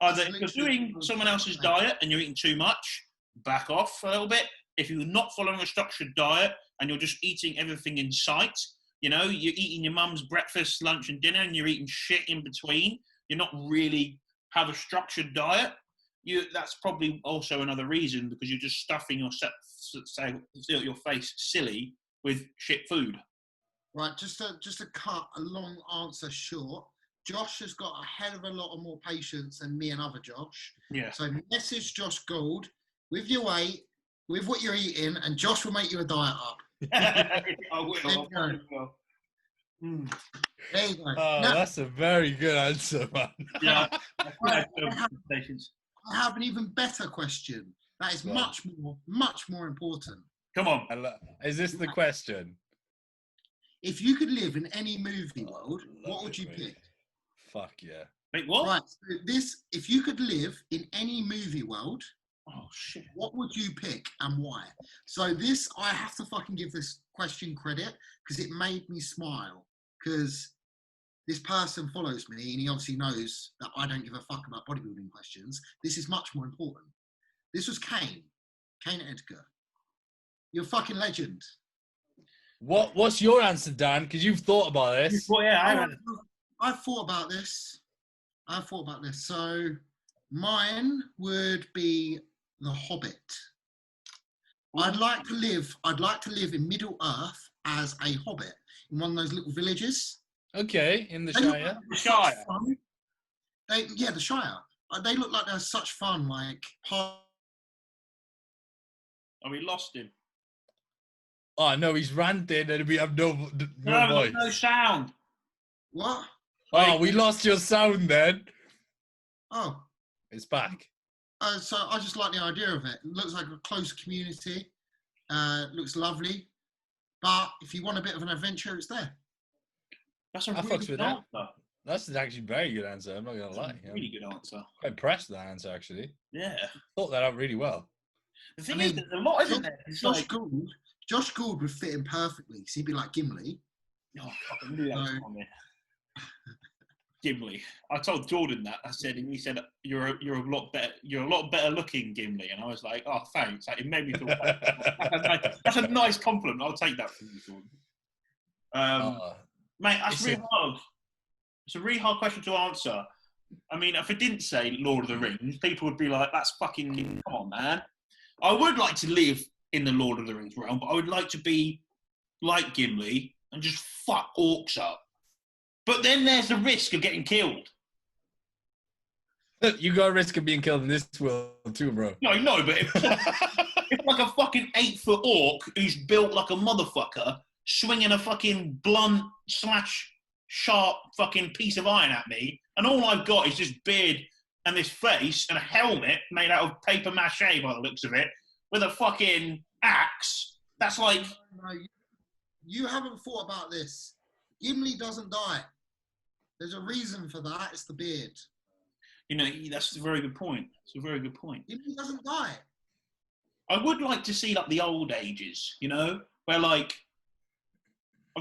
either if you're doing someone else's diet and you're eating too much, back off a little bit. If you're not following a structured diet and you're just eating everything in sight, you're eating your mum's breakfast, lunch, and dinner, and you're eating shit in between, you're not really have a structured diet, that's probably also another reason, because you're just stuffing your face silly with shit food. Right, just to cut a long answer short, Josh has got a hell of a lot of more patience than me and other Josh. Yeah. So message Josh Gould with your weight, with what you're eating, and Josh will make you a diet up. I will. There you go. I will. Mm. There you go. Oh, Now, that's a very good answer, man. Yeah. I have an even better question. That is Go on. much more important. Come on. Is this the question? If you could live in any movie Oh, world, love what would it, you mate. pick? Fuck yeah. Wait, what? Right. So if you could live in any movie world, Oh, shit. what would you pick and why? So I have to fucking give this question credit because it made me smile. Because this person follows me and he obviously knows that I don't give a fuck about bodybuilding questions. This is much more important. This was Kane Edgar. You're a fucking legend. What's your answer, Dan? Because you've thought about this. Well, yeah, I've thought about this. So mine would be The Hobbit. I'd like to live in Middle Earth as a hobbit in one of those little villages. Okay, in the They look Shire. like they're Shire. such fun. The Shire. They look like they're such fun. Like, Oh, we lost him. Oh no, he's ranting and we have no No, voice. no sound. what? Oh, we lost your sound then. Oh, It's back. so I just like the idea of it. It looks like a close community. Looks lovely. But if you want a bit of an adventure, it's there. That's a I really fucks good with that. answer. That's actually a very good answer. I'm not gonna That's lie. a really good answer. Quite impressed with that answer actually. Yeah. Thought that out really well. The thing I is, mean, there's a lot, isn't there? It's like, Josh Gould would fit in perfectly because he'd be like Gimli. oh, fuck, I knew that was No. coming. Gimli. I told Jordan that. I said, and he said, "You're a lot better looking, Gimli." And I was like, "Oh, thanks." Like, it made me feel. That's a nice compliment. I'll take that from you, Jordan. Mate, that's really hard. It's a really hard question to answer. I mean, if I didn't say Lord of the Rings, people would be like, "That's fucking come on, man." I would like to live in the Lord of the Rings realm, but I would like to be like Gimli and just fuck orcs up. But then there's the risk of getting killed. You got a risk of being killed in this world too, bro. No, but if like a fucking 8-foot orc who's built like a motherfucker, swinging a fucking blunt / sharp fucking piece of iron at me, and all I've got is this beard and this face and a helmet made out of paper mache by the looks of it, with a fucking axe. That's like... No, you haven't thought about this. Gimli doesn't die. There's a reason for that. It's the beard. You know, that's a very good point. It's a very good point. Gimli doesn't die. I would like to see like the old ages, you know, where like...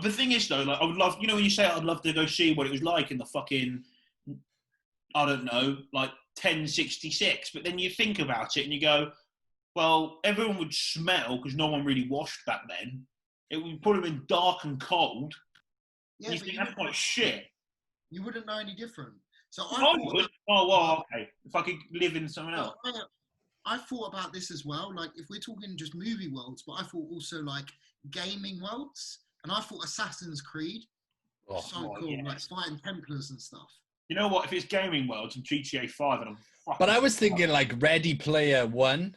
The thing is though, like I would love, you know, when you say I'd love to go see what it was like in the fucking, I don't know, like 1066, but then you think about it and you go, well, everyone would smell because no one really washed back then. It would put them in dark and cold. Yeah, You think that's quite shit. You wouldn't know any different. So I would. Oh, well, okay. If I could live in something else. I thought about this as well. Like, if we're talking just movie worlds, but I thought also like gaming worlds, and I thought Assassin's Creed. Oh, So cool, yes. like fighting Templars and stuff. You know what? If it's gaming worlds and GTA 5, and I'm fucking... But I was thinking like Ready Player One.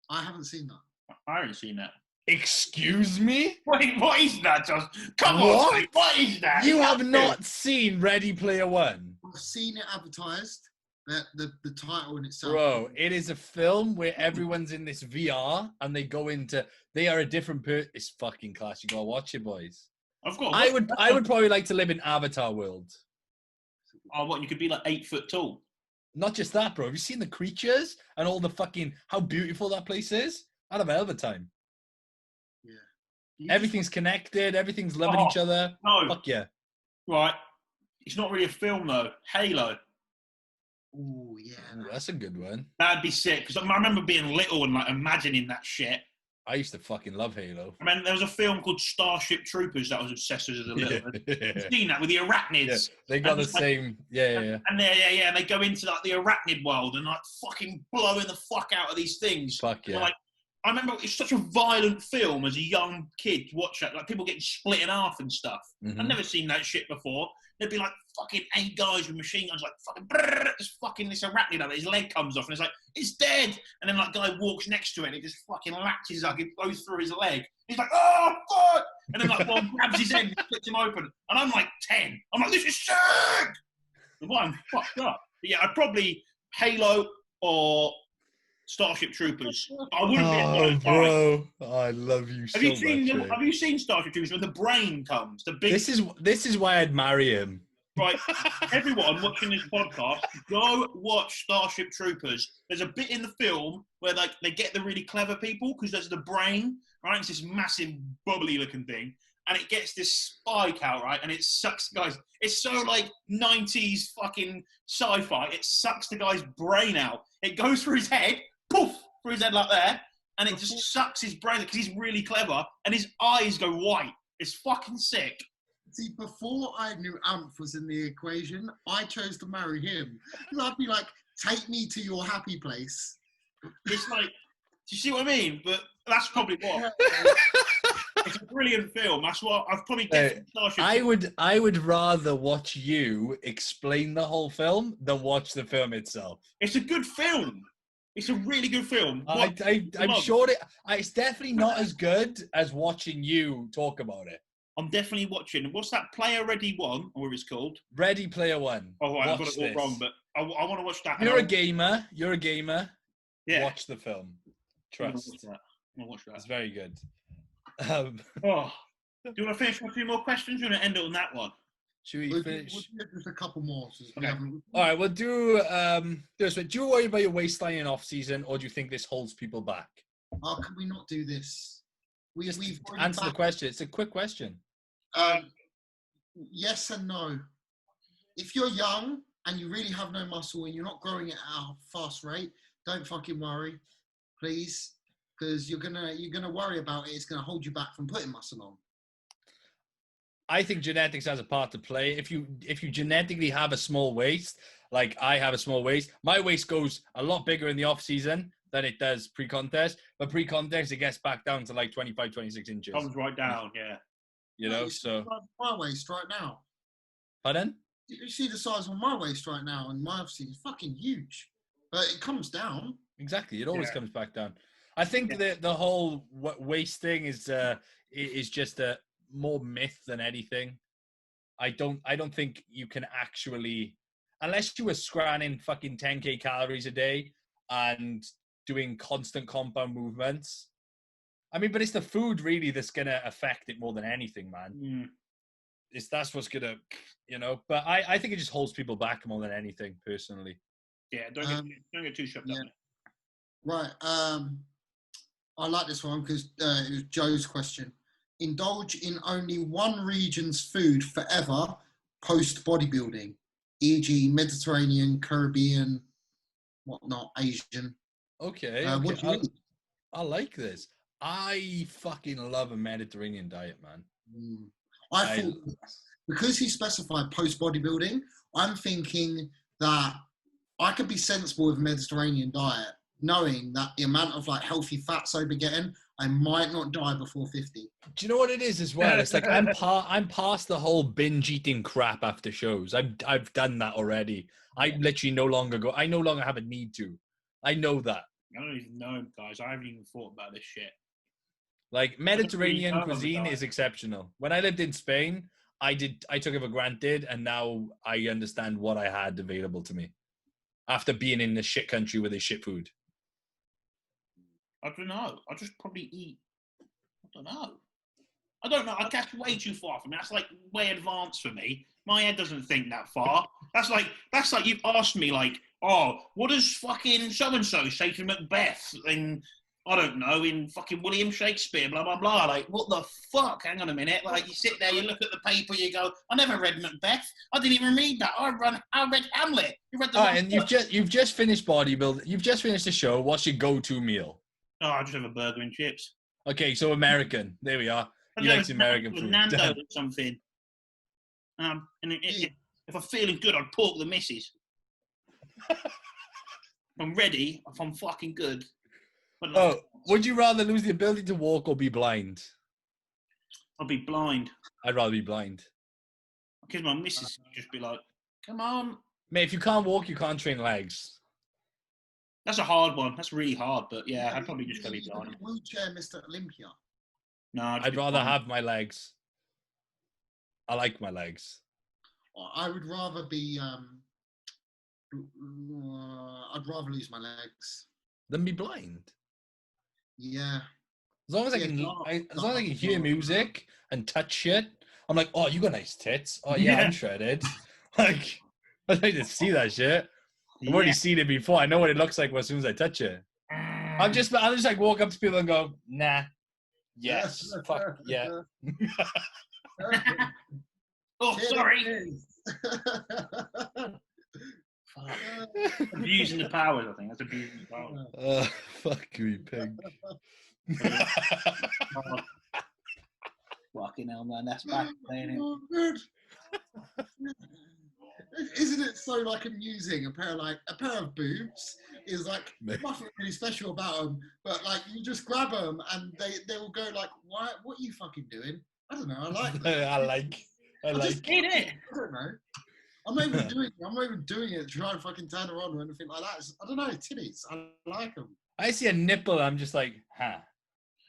I haven't seen that. I haven't seen that. Excuse me? Wait, what is that, Josh? Come What? on, mate, what is that? You have not seen Ready Player One? I've seen it advertised. The title in itself. Bro, it is a film where everyone's in this VR and they are a different person. It's fucking class. You gotta watch it, boys. I've got. I would probably like to live in Avatar world. Oh, what? You could be like 8 foot tall. Not just that, bro. Have you seen the creatures and all the fucking how beautiful that place is? I'd have a hell of a time. Yeah. Everything's connected. Everything's loving each other. No. Fuck yeah. Right. It's not really a film though. Halo. Oh yeah. Ooh, that's a good one. That'd be sick. Because I remember being little and like imagining that shit. I used to fucking love Halo. I mean, there was a film called Starship Troopers that I was obsessed with as a little. Yeah. You've seen that with the arachnids. Yeah, they got the And, like, same. Yeah. And and they go into like the arachnid world and like fucking blowing the fuck out of these things. Fuck yeah. And, like, I remember it's such a violent film as a young kid to watch that. Like people getting split in half and stuff. Mhm. I've never seen that shit before. there'd be like fucking 8 guys with machine guns, like fucking brrr, just fucking this arachnid over. His leg comes off, and it's like it's dead. And then like guy walks next to it, and it just fucking latches up, it goes through his leg. He's like, oh fuck! And then like one grabs his head and splits him open. And I'm like 10. I'm like, this is sick. Well, I'm fucked up. But yeah, I'd probably Halo or Starship Troopers. I wouldn't be a bro. I love you so much. Have you seen Starship Troopers when the brain comes? The big. This is why I'd marry him. Right, everyone watching this podcast, go watch Starship Troopers. There's a bit in the film where like they get the really clever people because there's the brain, right? It's this massive bubbly looking thing, and it gets this spike out, right? And it sucks guys. It's so like 90s fucking sci-fi. It sucks the guy's brain out. It goes through his head, poof, through his head like there, and it just sucks his brain because he's really clever, and his eyes go white. It's fucking sick. See, before I knew Amph was in the equation, I chose to marry him. I'd be like, take me to your happy place. It's like, do you see what I mean? But that's probably what. It's a brilliant film. That's what I've probably get from Starship. I would rather watch you explain the whole film than watch the film itself. It's a good film. It's a really good film. I'm sure it's definitely not as good as watching you talk about it. I'm definitely watching. What's that? Player Ready One, or it's called? Ready Player One. Oh, right, I've got it all wrong, but I want to watch that. You're a gamer. Yeah. Watch the film. Trust. I'll watch that. It's very good. Do you want to finish with a few more questions? Or do you want to end it on that one? Should we finish? We'll just a couple more. Okay. All right, we'll do this. Do you worry about your waistline in off season, or do you think this holds people back? Oh, can we not do this? We've answer the question. It's a quick question. Yes and no. If you're young and you really have no muscle and you're not growing it at a fast rate, don't fucking worry, please, because you're gonna worry about it. It's gonna hold you back from putting muscle on. I think genetics has a part to play. If you genetically have a small waist, like I have a small waist, my waist goes a lot bigger in the off season than it does pre-contest. But pre-contest, it gets back down to like 25, 26 inches. Comes right down, yeah. You know, so... My waist right now. Pardon? You see the size of my waist right now, and my obviously is fucking huge. But it comes down. Exactly. It always comes back down. I think that the whole waist thing is just a more myth than anything. I don't think you can actually... Unless you were scranning fucking 10k calories a day and doing constant compound movements. I mean, but it's the food really that's going to affect it more than anything, man. That's what's going to, you know, but I think it just holds people back more than anything, personally. Yeah, don't get too shoved up. Right. I like this one because it was Joe's question. Indulge in only one region's food forever post bodybuilding, e.g. Mediterranean, Caribbean, whatnot, Asian. Okay. What do you eat? I like this. I fucking love a Mediterranean diet, man. I thought, because he specified post bodybuilding, I'm thinking that I could be sensible with a Mediterranean diet, knowing that the amount of like healthy fats I'd be getting, I might not die before 50. Do you know what it is as well? It's like I'm past the whole binge eating crap after shows. I've done that already. I literally no longer have a need to. I know that. I don't even know, guys. I haven't even thought about this shit. Like Mediterranean cuisine is exceptional. When I lived in Spain, I took it for granted, and now I understand what I had available to me after being in the shit country with the shit food. I don't know. I'll just probably eat. I don't know. I guess way too far for me. That's like way advanced for me. My head doesn't think that far. That's like you've asked me like, oh, what does fucking so-and-so say to Macbeth in, I don't know, in fucking William Shakespeare, blah, blah, blah. Like, what the fuck? Hang on a minute. Like, you sit there, you look at the paper, you go, I never read Macbeth. I didn't even read that. I read Hamlet. You read the and you've just finished bodybuilding. You've just finished the show. What's your go-to meal? Oh, I just have a burger and chips. Okay, so American. There we are. He likes American food. Nando or something. And if I'm feeling good, I'd pork the missus. If I'm ready, if I'm fucking good. Would you rather lose the ability to walk or be blind? I'll be blind. I'd rather be blind. Because my missus would just be like, come on. Mate, if you can't walk, you can't train legs. That's a hard one. That's really hard. But yeah, I'd probably just go be behind. Wheelchair Mr. Olympia. No, I'd rather have my legs. I like my legs. I would rather be. I'd rather lose my legs Than be blind. Yeah. As long as I can, as long as I can hear music and touch shit, I'm like, oh, you got nice tits. Oh yeah, I'm shredded. Like, I'd like to see that shit. I've already seen it before. I know what it looks like as soon as I touch it. I'll just like walk up to people and go, nah, yes, fuck yeah. Oh, sorry. Abusing the powers, I think. That's abusing the powers. Fuck me, pig. Fucking hell, man. That's back playing it. Isn't it so like amusing? A pair of boobs is like nothing really special about them, but like you just grab them and they will go like, what are you fucking doing? I don't know. I like that. I like it. I don't know. I'm not even doing it to try and fucking turn her on or anything like that. I don't know, titties. I like them. I see a nipple, I'm just like, huh.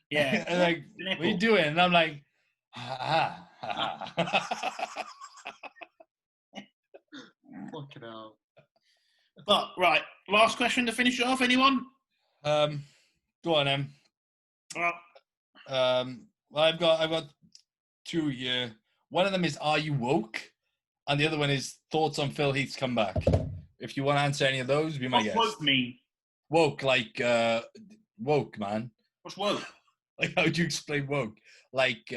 Yeah. And like, what are you doing? And I'm like, ha. Fucking hell. But right, last question to finish off. Anyone? Go on, Em. Well, I've got two here. One of them is, are you woke? And the other one is thoughts on Phil Heath's comeback. If you want to answer any of those, be my guest. What's woke mean? Woke, like woke, man. What's woke? Like, how would you explain woke? Like,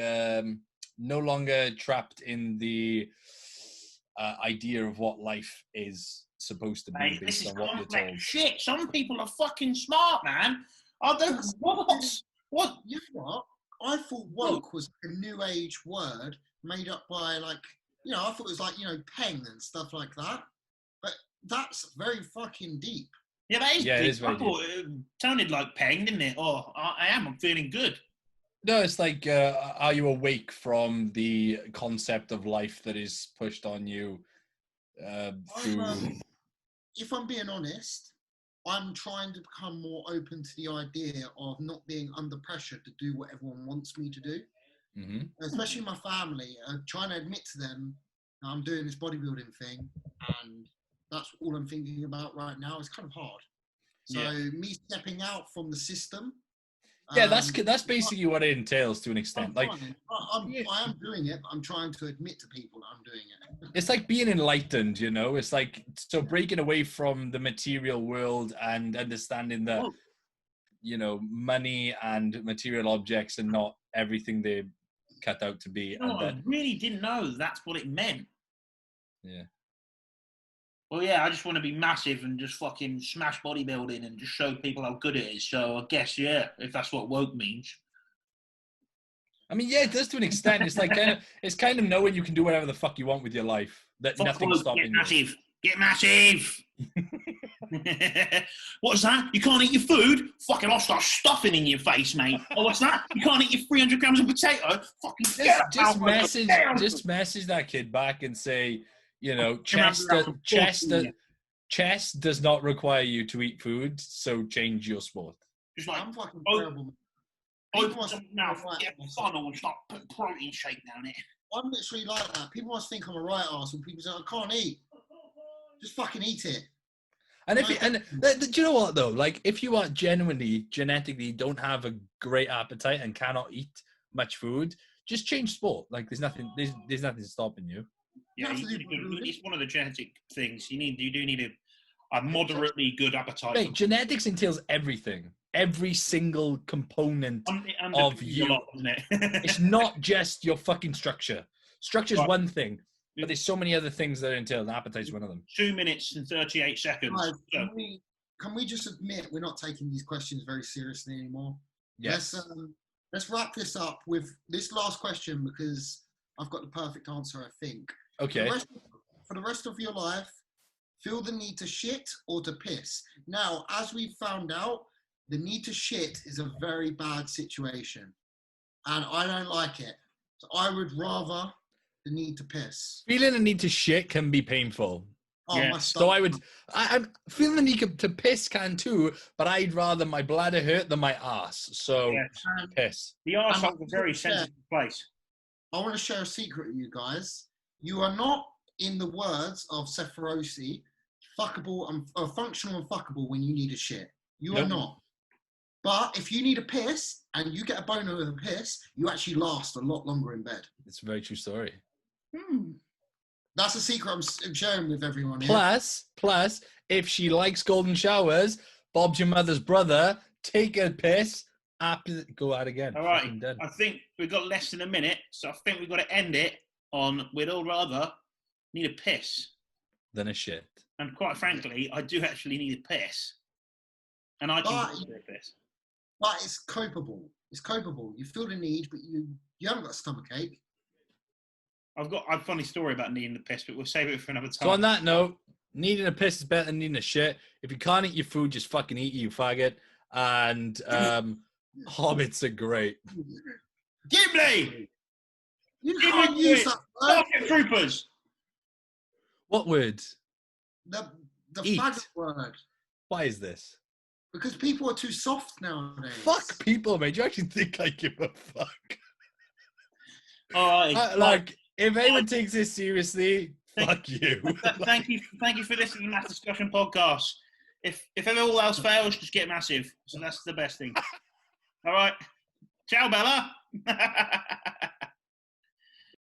no longer trapped in the idea of what life is supposed to be based on what you're told. Shit, some people are fucking smart, man. What? You know what? I thought woke was a new age word made up by like, you know, I thought it was like, you know, peng and stuff like that. But that's very fucking deep. Yeah, that is deep. It is very deep. It sounded like peng, didn't it? Oh, I'm feeling good. No, it's like, are you awake from the concept of life that is pushed on you through... If I'm being honest, I'm trying to become more open to the idea of not being under pressure to do what everyone wants me to do. Mm-hmm. Especially my family, trying to admit to them I'm doing this bodybuilding thing and that's all I'm thinking about right now. It's kind of hard. So me stepping out from the system. Yeah, that's basically what it entails to an extent. I am doing it, but I'm trying to admit to people that I'm doing it. It's like being enlightened, you know? It's like, so breaking away from the material world and understanding that, you know, money and material objects are not everything they're cut out to be. No, I really didn't know that's what it meant. Yeah. Well, yeah, I just want to be massive and just fucking smash bodybuilding and just show people how good it is. So I guess, yeah, if that's what woke means. I mean, yeah, it does to an extent. It's like it's kind of knowing you can do whatever the fuck you want with your life. That nothing's stopping you. Get massive. What's that? You can't eat your food? Fucking I'll start stuffing in your face, mate. Oh, what's that? You can't eat your 300 grams of potato? Fucking just message that kid back and say, you know, chess does not require you to eat food, so change your sport. Just like, I'm fucking terrible. Open some mouth, get funnel and start putting protein shake down it. I'm literally like that. People must think I'm a right arse when people say I can't eat. Just fucking eat it. And do you know what though? Like, if you are genetically don't have a great appetite and cannot eat much food, just change sport. Like, there's nothing stopping you. Yeah, it's one of the genetic things. You do need a moderately good appetite. Mate, genetics entails everything. Every single component of you. Isn't it? It's not just your fucking structure. Structure's one thing, but there's so many other things that entail, and appetite's one of them. 2 minutes and 38 seconds. Right, can we just admit we're not taking these questions very seriously anymore? Yes. Let's wrap this up with this last question because I've got the perfect answer, I think. Okay. For the rest of your life, feel the need to shit or to piss. Now, as we found out, the need to shit is a very bad situation. And I don't like it. So I would rather the need to piss. Feeling the need to shit can be painful. Oh, Yeah. my So stomach. I'm feeling the need to piss can too, but I'd rather my bladder hurt than my ass. So Yes. piss. The arsehole I'm is a very upset. sensitive place. I want to share a secret with you guys. You are not, in the words of Sephirothi, fuckable and functional and fuckable when you need a shit. You are Nope. not. But if you need a piss and you get a boner with a piss, you actually last a lot longer in bed. It's a very true story. That's a secret I'm sharing with everyone here. Plus, if she likes golden showers, Bob's your mother's brother. Take a piss. Go out again. All right. Fucking done. I think we've got less than a minute, so I think we've got to end it on we'd all rather need a piss. Then a shit. And quite frankly, I do actually need a piss. And I can do a piss. But it's copable. It's copable. You feel the need, but you haven't got a stomachache. I've got a funny story about needing a piss, but we'll save it for another time. So on that note, needing a piss is better than needing a shit. If you can't eat your food, just fucking eat it, you faggot. And hobbits are great. Gimli! You can't use that word. Starship Troopers! What word? The Eat. faggot word. Why is this? Because people are too soft nowadays. Fuck people, mate. Do you actually think I give a fuck? All right. Like, if anyone takes this seriously, fuck you. Thank you for listening to the Mass Discussion podcast. If ever all else fails, just get massive. So that's the best thing. All right. Ciao, Bella.